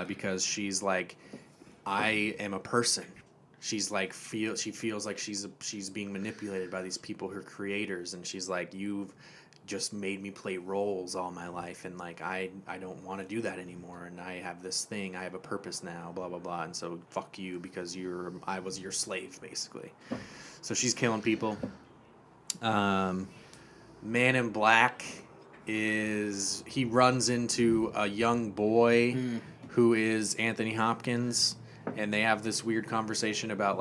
because she's like, I am a person. She's like she feels like she's being manipulated by these people, her creators, and she's like, you've just made me play roles all my life, and like I don't want to do that anymore, and I have this thing, I have a purpose now, blah blah blah, and so fuck you because I was your slave basically. So she's killing people. Man in Black he runs into a young boy who is Anthony Hopkins, and they have this weird conversation about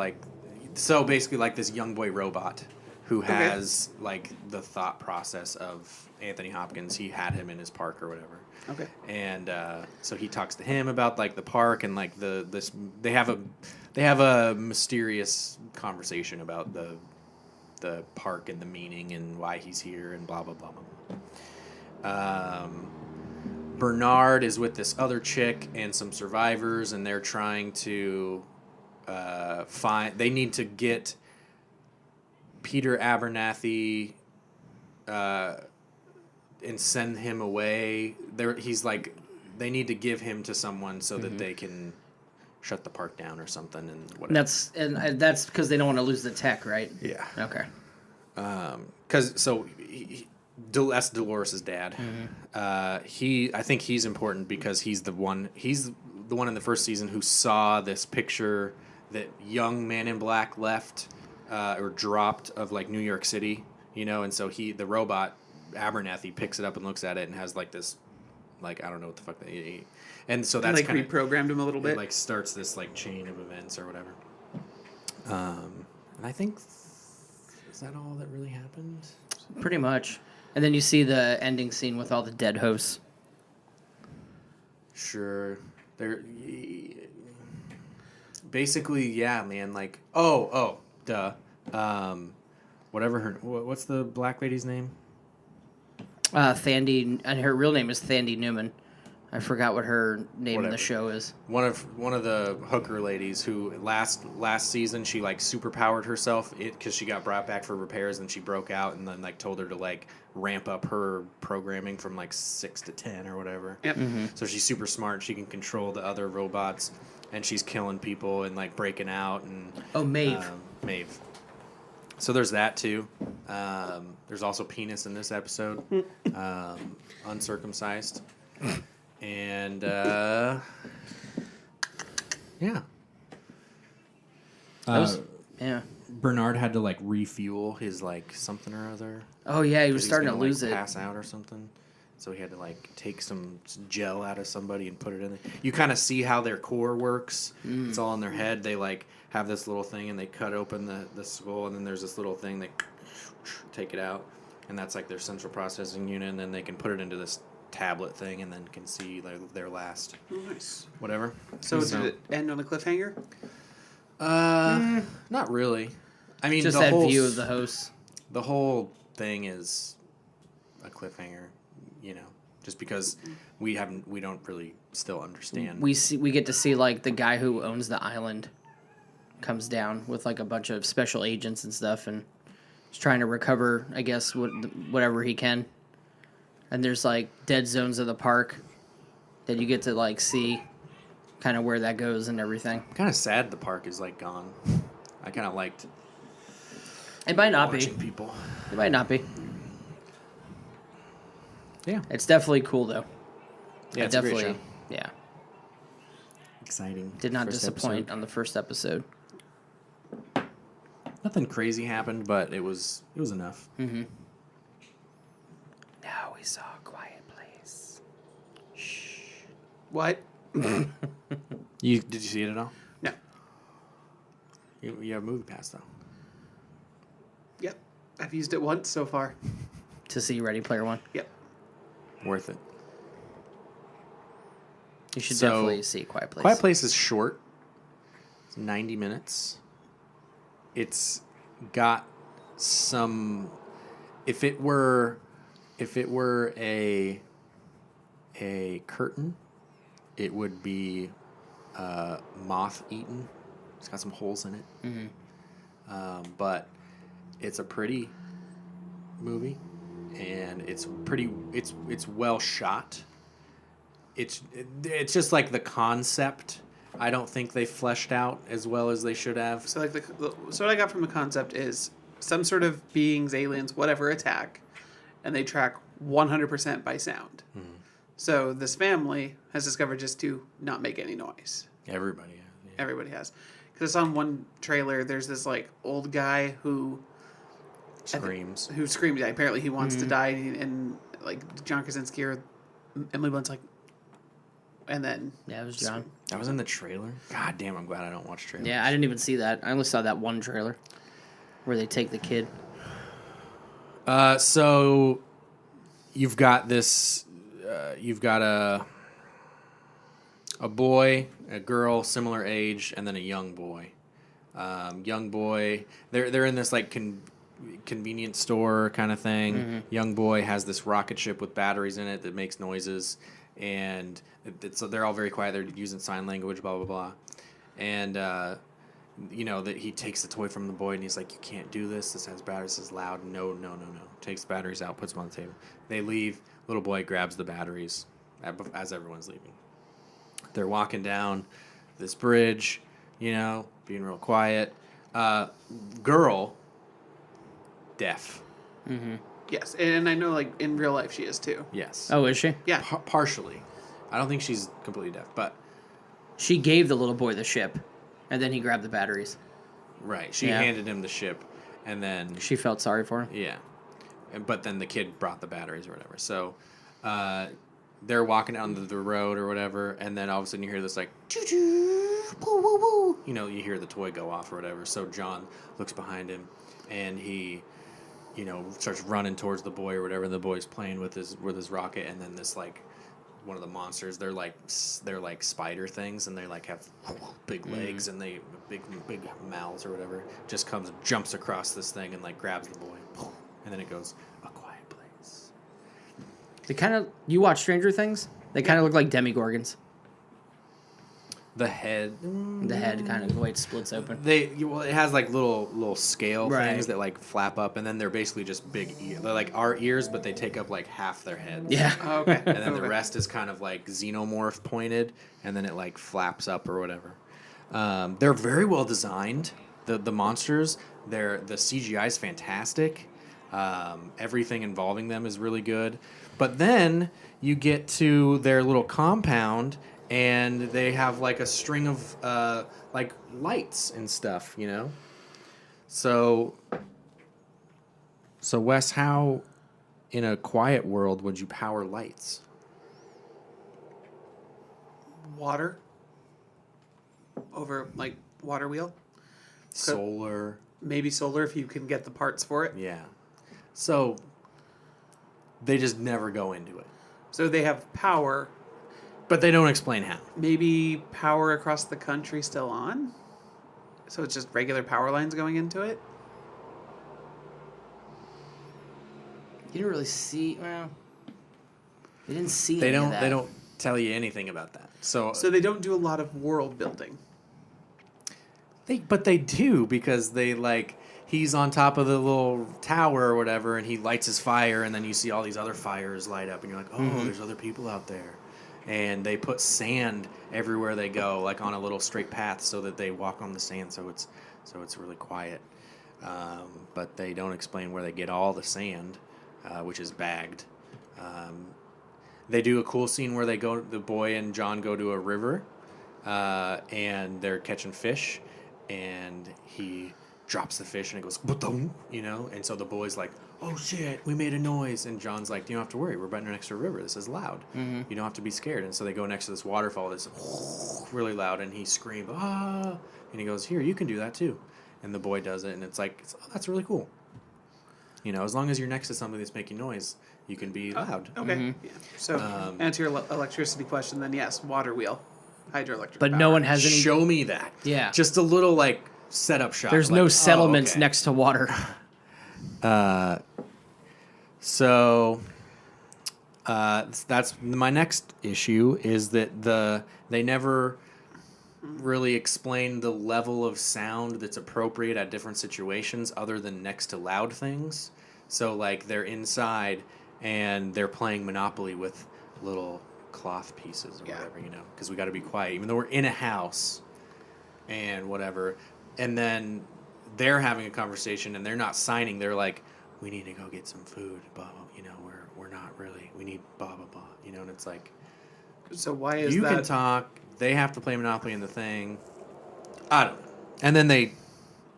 basically like this young boy robot who has like the thought process of Anthony Hopkins. He had him in his park or whatever. Okay. And so he talks to him about like the park and like they have a mysterious conversation about the park and the meaning and why he's here and blah blah blah blah. Bernard is with this other chick and some survivors, and they're trying to they need to get Peter Abernathy and send him away. They need to give him to someone so that they can shut the park down or something and whatever. That's because they don't want to lose the tech, right? Yeah. Okay. That's Dolores' dad. I think he's important because he's the one in the first season who saw this picture that young Man in Black left or dropped of like New York City, and so the robot Abernathy picks it up and looks at it and has like this, like, I don't know what the fuck they, and so that's like reprogrammed him a little bit. It like starts this like chain of events or whatever. And I think, is that all that really happened? Pretty much. And then you see the ending scene with all the dead hosts. Sure. They're basically, yeah, man, like, duh. whatever what's the black lady's name? Thandi, and her real name is Thandi Newman. I forgot what her name in the show is. One of the hooker ladies who last season she like superpowered herself because she got brought back for repairs and she broke out and then like told her to like ramp up her programming from like 6 to 10 or whatever. Yep. So she's super smart. She can control the other robots and she's killing people and like breaking out and Maeve. Maeve. So there's that too. There's also penis in this episode, uncircumcised. And yeah. Yeah. Bernard had to like refuel his like something or other. Oh yeah, he was 'cause starting to gonna, lose like, it. pass out or something. So he had to like take some gel out of somebody and put it in there. You kind of see how their core works. It's all in their head. They like have this little thing and they cut open the skull and then there's this little thing they take it out and that's like their central processing unit and then they can put it into this tablet thing and then can see like their last Nice. whatever. So did it end on a cliffhanger? Not really. I mean, Just the that whole view of the host. The whole thing is a cliffhanger, you know, just because we don't really still understand. We get to see like the guy who owns the island comes down with like a bunch of special agents and stuff and is trying to recover, I guess, whatever he can. And there's like dead zones of the park that you get to like see kind of where that goes and everything. I'm kind of sad the park is like gone. I kind of liked It might not be. watching people. It might not be. Yeah, It's definitely cool though. yeah, I it's a great definitely, show. yeah. Exciting. Did not first disappoint episode. on the first episode. Nothing crazy happened, but it was enough. Mm-hmm. Now we saw a quiet place. What? Did you see it at all? No. You have Movie Pass though. Yep. I've used it once so far. To see Ready Player One. Yep. Worth it. You should So, definitely see Quiet Place. Quiet Place is short. It's 90 minutes. It's got some. If it were a curtain, it would be moth eaten. It's got some holes in it. Mm-hmm. But it's a pretty movie, and it's pretty. It's well shot. It's just like the concept. I don't think they fleshed out as well as they should have. So so what I got from the concept is some sort of beings, aliens, whatever attack, and they track 100% by sound. Mm-hmm. So this family has discovered just to not make any noise. Everybody, yeah. Everybody has. Because I saw in one trailer, there's this like old guy who Screams. who screams. Yeah, apparently he wants to die, and like John Krasinski or Emily Blunt's like, and then Yeah, it was John. That was in the trailer. God damn, I'm glad I don't watch trailers. Yeah, I didn't even see that. I only saw that one trailer where they take the kid. So you've got this. You've got a boy, a girl, similar age, and then a young boy. Young boy, they're in this like convenience store kind of thing. Mm-hmm. Young boy has this rocket ship with batteries in it that makes noises, and so they're all very quiet. They're using sign language, blah blah blah, and that he takes the toy from the boy and he's like, "You can't do this. This has batteries. This is loud. No." Takes the batteries out, puts them on the table. They leave. Little boy grabs the batteries as everyone's leaving. They're walking down this bridge, being real quiet. Girl, deaf. Mm-hmm. yes, and I know like in real life she is too. Yes. Oh, is she? Yeah. Partially. I don't think she's completely deaf, but She gave the little boy the ship, and then he grabbed the batteries. right. She Yeah. handed him the ship, and then She felt sorry for him. yeah, but then the kid brought the batteries or whatever. So they're walking down the road or whatever, and then all of a sudden you hear this like choo choo, woo woo woo. You hear the toy go off or whatever. So John looks behind him, and he, starts running towards the boy or whatever. And the boy's playing with his rocket, and then this like one of the monsters. They're like spider things, and they like have big legs and they big mouths or whatever. Just jumps across this thing and like grabs the boy, and then it goes a quiet place. They kind of you watch Stranger Things? They kind of look like demigorgons. The head kind of the way it splits open. It has like little scale Right. things that like flap up, and then they're basically just big ears. They're like our ears, but they take up like half their heads. Yeah. Oh, okay. And then the Okay. rest is kind of like xenomorph pointed, and then it like flaps up or whatever. They're very well designed. The monsters. The CGI is fantastic. Everything involving them is really good. But then you get to their little compound, and they have like a string of like lights and stuff, you know. So Wes, how in a quiet world would you power lights? Water. Over like water wheel. Solar. Maybe solar if you can get the parts for it. Yeah. So they just never go into it. So they have power. But they don't explain how. Maybe power across the country still on? So it's just regular power lines going into it? You didn't really see. Well, you didn't see. They any of don't. that. They don't tell you anything about that. So So they don't do a lot of world building. but they do, because they like he's on top of the little tower or whatever, and he lights his fire, and then you see all these other fires light up, and you're like, oh, there's other people out there. And they put sand everywhere they go, like on a little straight path, so that they walk on the sand, so it's really quiet. But they don't explain where they get all the sand, which is bagged. They do a cool scene where the boy and John go to a river, and they're catching fish, and he drops the fish and it goes, ba-dum, you know, and so the boy's like, oh shit, we made a noise, and John's like, you don't have to worry, we're right next to a river, this is loud, you don't have to be scared. And so they go next to this waterfall that's really loud, and he screams, ah, and he goes, here, you can do that too, and the boy does it, and it's like, that's really cool, you know, as long as you're next to something that's making noise, you can be loud. Okay. Yeah. So answer your electricity question, then yes, water wheel, hydroelectric. But power. no one has any. Show me that. Yeah. Just a little like setup shot. There's like, no oh, settlements okay. next to water. So that's my next issue, is that they never really explain the level of sound that's appropriate at different situations other than next to loud things. So like they're inside and they're playing Monopoly with little cloth pieces or whatever, you know, because we got to be quiet, even though we're in a house and whatever. And then they're having a conversation and they're not signing. They're like, we need to go get some food, blah, blah, you know, we're not really, we need blah, blah, blah, you know, and it's like, So why is you that? can talk, they have to play Monopoly in the thing. I don't know. And then they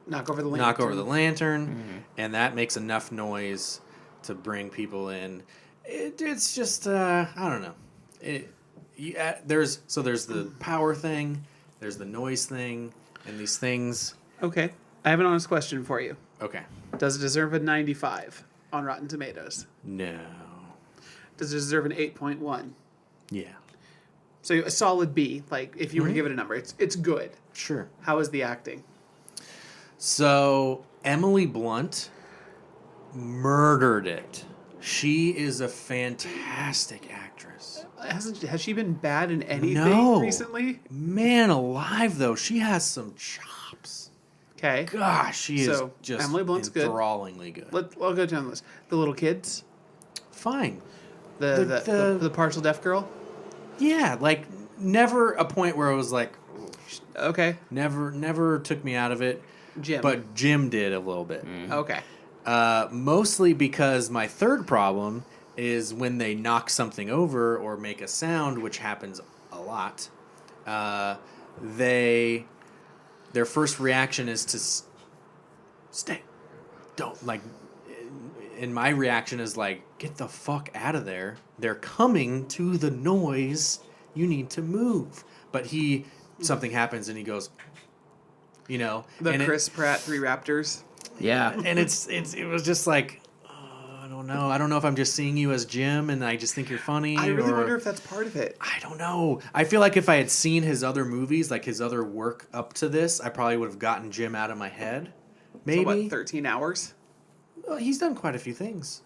Knock over the lantern. knock over the lantern, and that makes enough noise to bring people in. It's just, I don't know. There's the power thing, there's the noise thing, and these things. Okay. I have an honest question for you. Okay. Does it deserve a 95 on Rotten Tomatoes? No. Does it deserve an 8.1? Yeah. So a solid B. Like if you were to give it a number, it's good. Sure. How is the acting? So Emily Blunt murdered it. She is a fantastic actress. Has she been bad in anything No. recently? Man alive, though, she has some chops. Okay. Gosh, she is So, just Emily Blunt's good. enthrallingly good. I'll go down the list. The little kids, Fine. the partial deaf girl. Yeah, like never a point where I was like, Okay. never took me out of it. Jim. But Jim did a little bit. Okay. Mostly because my third problem is when they knock something over or make a sound, which happens a lot. Their first reaction is to stay. Don't, like, and my reaction is like, get the fuck out of there. They're coming to the noise. You need to move. But something happens and he goes, you know. The and Chris Pratt Three Raptors. Yeah. And it was just like, oh, I don't know. I don't know if I'm just seeing you as Jim and I just think you're funny. I really wonder if that's part of it. I don't know. I feel like if I had seen his other movies, like his other work up to this, I probably would have gotten Jim out of my head. Maybe. So what, 13 hours? Well, he's done quite a few things.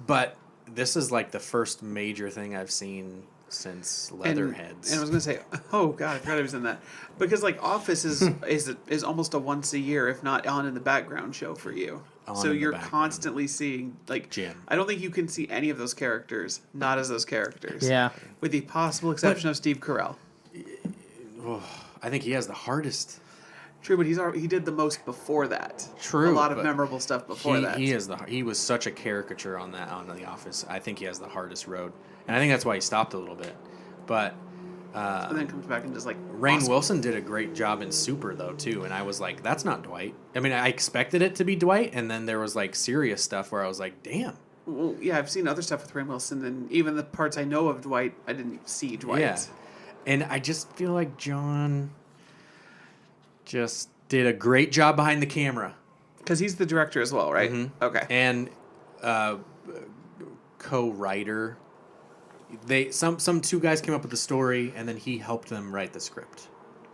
But this is like the first major thing I've seen since Leatherheads. And I was gonna say, oh god, I forgot he was in that. Because like Office is almost a once a year, if not on in the background show for you. So you're constantly seeing like Jim. I don't think you can see any of those characters not as those characters. Yeah. With the possible exception of Steve Carell. I think he has the hardest. True, but he did the most before that. True, a lot of but memorable stuff before that. He was such a caricature on The Office. I think he has the hardest road, and I think that's why he stopped a little bit. But and then comes back and just like Rainn Wilson did a great job in Super though too, and I was like, that's not Dwight. I mean, I expected it to be Dwight, and then there was like serious stuff where I was like, damn. Well, yeah, I've seen other stuff with Rainn Wilson, and even the parts I know of Dwight, I didn't see Dwight. Yeah, and I just feel like John just did a great job behind the camera. Because he's the director as well, right? Mm-hmm. Okay. And co-writer. Some two guys came up with the story, and then he helped them write the script.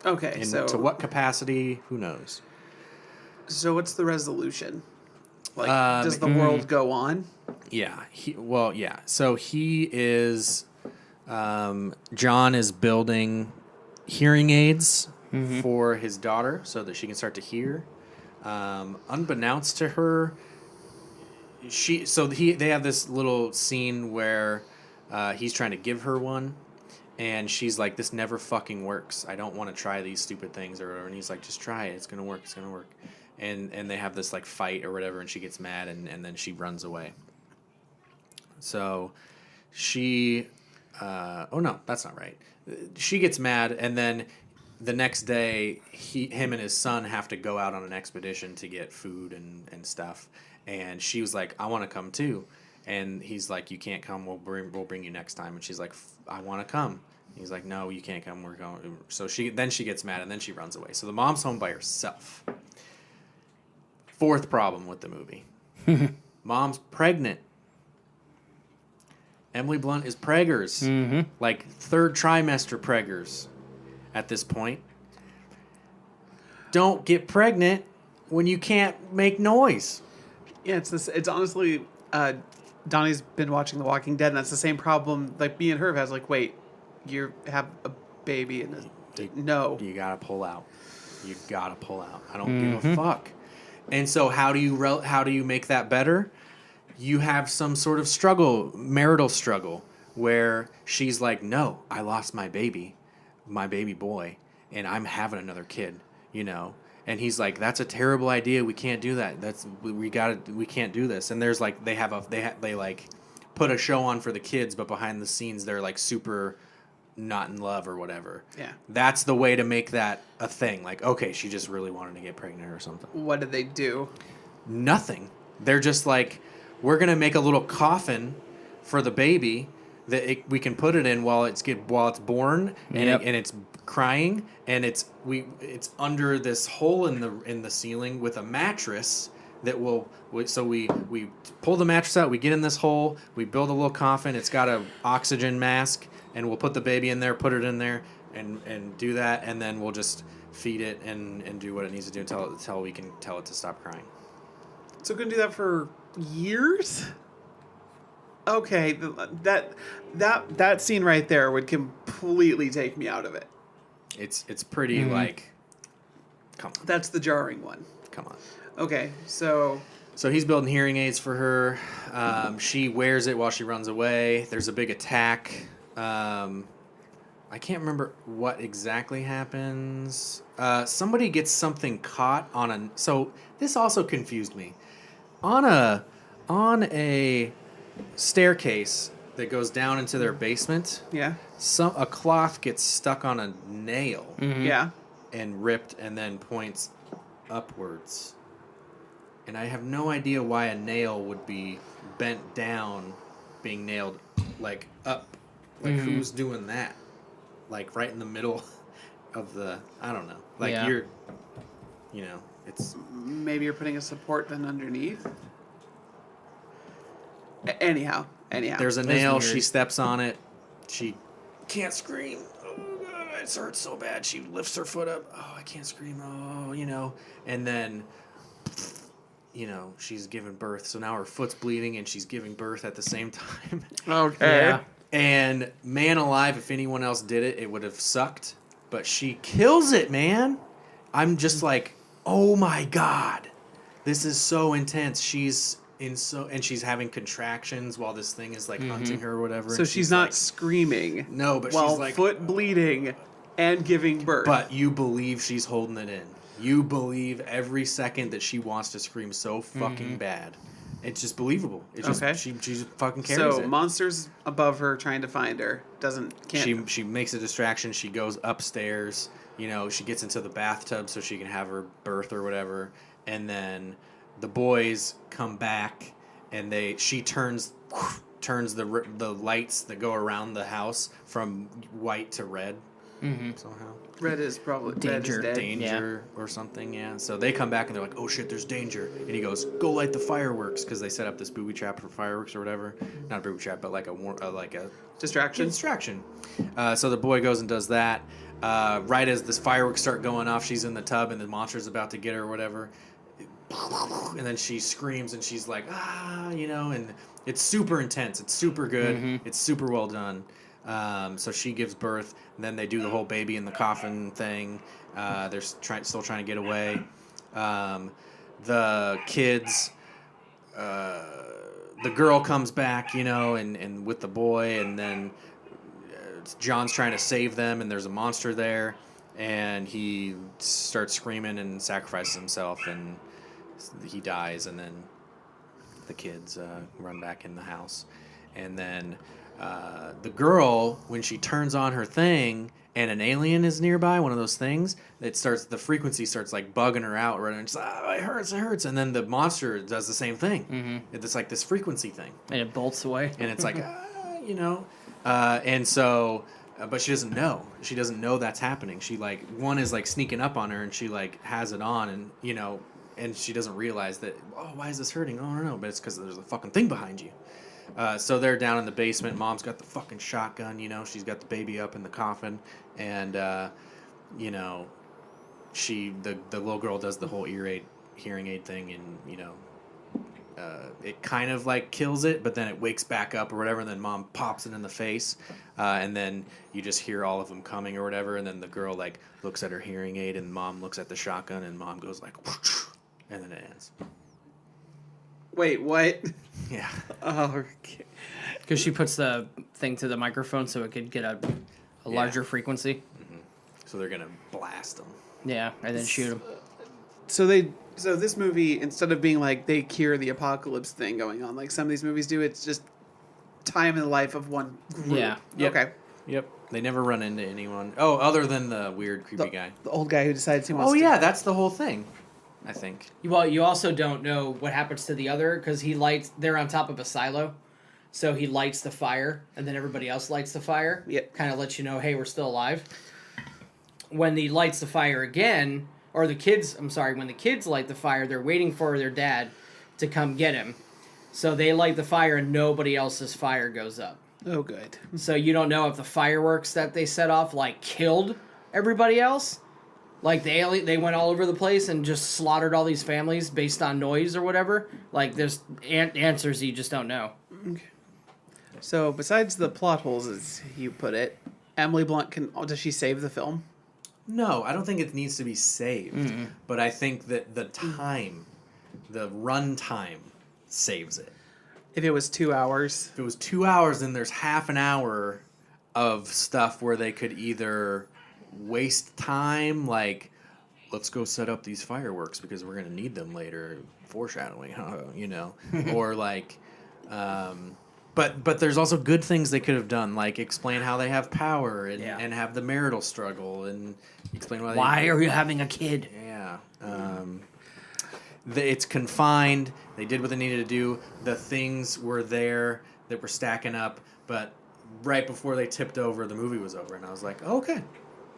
Okay, And so to what capacity? Who knows? So what's the resolution? Like, does the world go on? Yeah. So he is. John is building hearing aids for his daughter so that she can start to hear. Unbeknownst to her, they have this little scene where he's trying to give her one, and she's like, "This never fucking works. I don't want to try these stupid things," or whatever. And he's like, "Just try it. It's gonna work. It's gonna work." And they have this like fight or whatever, and she gets mad, and then she runs away. So she, oh no, that's not right. She gets mad, and then the next day, him and his son have to go out on an expedition to get food and stuff. And she was like, "I want to come too." And he's like, "You can't come. We'll bring you next time." And she's like, "I want to come." And he's like, "No, you can't come. We're going." So she gets mad, and then she runs away. So the mom's home by herself. Fourth problem with the movie. Mom's pregnant. Emily Blunt is preggers. Like third trimester preggers at this point. Don't get pregnant when you can't make noise. Yeah, it's honestly, Donnie's been watching The Walking Dead, and that's the same problem like me and her has. Like, wait, you have a baby, and no. You gotta pull out. You gotta pull out. I don't give a fuck. And so how do you make that better? You have some sort of marital struggle, where she's like, "No, I lost my baby boy, and I'm having another kid," And he's like, "That's a terrible idea. We can't do that. We can't do this." And there's like they like put a show on for the kids, but behind the scenes they're like super not in love or whatever. Yeah. That's the way to make that a thing. Like, okay, she just really wanted to get pregnant or something. What did they do? Nothing. They're just like, we're gonna make a little coffin for the baby that we can put it in while it's born, and it's crying, and it's under this hole in the ceiling with a mattress that we pull the mattress out, we get in this hole, we build a little coffin, it's got a oxygen mask, and we'll put the baby in there, put it in there, and do that, and then we'll just feed it and do what it needs to do until we can tell it to stop crying. So we're gonna do that for years? Okay, that scene right there would completely take me out of it. It's pretty like, come on. That's the jarring one. Come on. Okay, so he's building hearing aids for her. She wears it while she runs away. There's a big attack. I can't remember what exactly happens. Somebody gets something caught on a... So this also confused me. On a staircase that goes down into their basement, yeah, a cloth gets stuck on a nail, yeah, and ripped, and then points upwards. And I have no idea why a nail would be bent down, being nailed like up. Like who's doing that? Like right in the middle of the... I don't know. Like you're... It's Maybe you're putting a support then underneath. Anyhow. there's a That's nail. weird. She steps on it. She can't scream. Oh God, it hurts so bad. She lifts her foot up. Oh, I can't scream. Oh, and then, she's giving birth. So now her foot's bleeding, and she's giving birth at the same time. Okay. Yeah. And man alive, if anyone else did it, it would have sucked. But she kills it, man. I'm just like, oh my God, this is so intense. She's and she's having contractions while this thing is like hunting her or whatever. So and she's not like, screaming. No, but while she's like foot bleeding and giving birth. But you believe she's holding it in. You believe every second that she wants to scream so fucking bad. It's just believable. It's just Okay. she just fucking carries so it. monsters above her trying to find her can't. She makes a distraction. She goes upstairs. She gets into the bathtub so she can have her birth or whatever. And then the boys come back, and she turns the lights that go around the house from white to red somehow. Red is probably Danger. Red is dead. Danger or something, yeah. So they come back and they're like, "Oh shit, there's danger!" And he goes, "Go light the fireworks," because they set up this booby trap for fireworks or whatever. Not a booby trap, but like a Distraction. distraction. So the boy goes and does that. Right as this fireworks start going off, she's in the tub and the monster's about to get her or whatever. And then she screams and she's like, and it's super intense. It's super good. It's super well done. So she gives birth, and then they do the whole baby in the coffin thing. They're still trying to get away. The kids, the girl comes back, and with the boy, and then John's trying to save them, and there's a monster there, and he starts screaming and sacrifices himself, and he dies, and then the kids run back in the house. And then the girl, when she turns on her thing and an alien is nearby, one of those things, the frequency starts like bugging her out, right? And she's like, oh, it hurts. And then the monster does the same thing. It's like this frequency thing. And it bolts away. And it's like, and so, but she doesn't know. She doesn't know that's happening. She one is like sneaking up on her, and she has it on, and and she doesn't realize that, oh, why is this hurting? Oh, no, but it's because there's a fucking thing behind you. So they're down in the basement. Mom's got the fucking shotgun, she's got the baby up in the coffin, and, the little girl does the whole hearing aid thing, and, it kind of kills it, but then it wakes back up or whatever, and then Mom pops it in the face, and then you just hear all of them coming or whatever, and then the girl looks at her hearing aid, and Mom looks at the shotgun, and Mom goes and then it ends. Wait, what? Yeah. Oh, okay. Because she puts the thing to the microphone so it could get a larger frequency. So they're gonna blast them. Yeah, and then shoot them. So this movie, instead of being like they cure the apocalypse thing going on like some of these movies do, it's just time in the life of one group. Yeah. Yep. Okay. Yep. They never run into anyone. Oh, other than the weird, creepy guy. The old guy who decides he wants Oh to... yeah, that's the whole thing. I think. Well, you also don't know what happens to the other because they're on top of a silo. So he lights the fire, and then everybody else lights the fire. Yep. Kind of lets you know, hey, we're still alive. When he lights the fire again, when the kids light the fire, they're waiting for their dad to come get him. So they light the fire, and nobody else's fire goes up. Oh, good. So you don't know if the fireworks that they set off, killed everybody else. They went all over the place and just slaughtered all these families based on noise or whatever. There's answers you just don't know. Okay. So besides the plot holes, as you put it, Emily Blunt does she save the film? No, I don't think it needs to be saved. But I think that the run time saves it. If it was 2 hours. If it was 2 hours, then there's half an hour of stuff where they could either waste time, let's go set up these fireworks because we're going to need them later, foreshadowing, or but there's also good things they could have done, explain how they have power and have the marital struggle and explain why are you having a kid? Yeah. It's confined. They did what they needed to do. The things were there that were stacking up, but right before they tipped over, the movie was over, and I was like, oh, okay.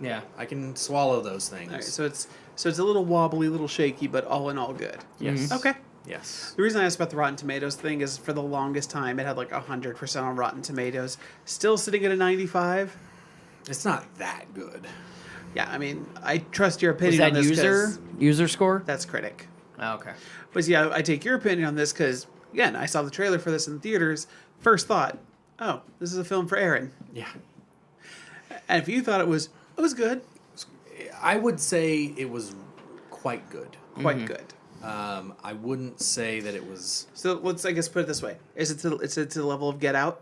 Yeah. I can swallow those things. All right, so it's So it's a little wobbly, a little shaky, but all in all good. Yes. Okay. Yes. The reason I asked about the Rotten Tomatoes thing is for the longest time it had like 100% on Rotten Tomatoes. Still sitting at a 95. It's not that good. Yeah, I mean, I trust your Was opinion that on this. user score? That's critic. Oh, okay. But yeah, I take your opinion on this because, again, I saw the trailer for this in theaters. First thought, oh, this is a film for Aaron. Yeah. And if you thought it was good, I would say it was quite good. quite good. I wouldn't say that it was. So let's, I guess, put it this way: is it to the level of Get Out?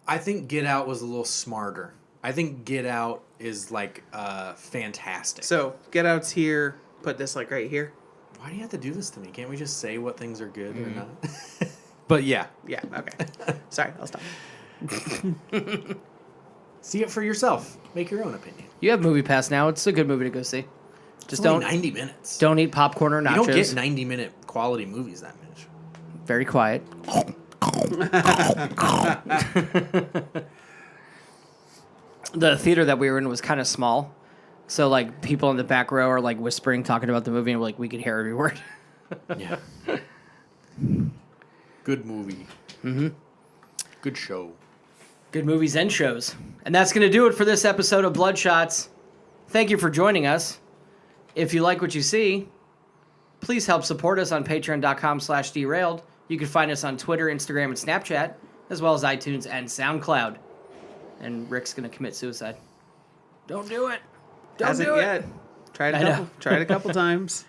I think Get Out was a little smarter. I think Get Out is like fantastic. So Get Out's here. Put this like right here. Why do you have to do this to me? Can't we just say what things are good or not? But yeah, Yeah. Okay. Sorry, I'll stop. see it for yourself. Make your own opinion. You have Movie Pass now. It's a good movie to go see. Just It's only don't 90 minutes. don't eat popcorn or nachos. You don't get 90-minute quality movies that much. Very quiet. The theater that we were in was kind of small, so like people in the back row are like whispering, talking about the movie, and like we could hear every word. Yeah. Good movie. Good show. Good movies and shows. And that's going to do it for this episode of Bloodshots. Thank you for joining us. If you like what you see, please help support us on patreon.com/derailed. You can find us on Twitter, Instagram, and Snapchat, as well as iTunes and SoundCloud. And Rick's going to commit suicide. Don't do it. Don't Hasn't do it. yet. Tried I know. a couple times.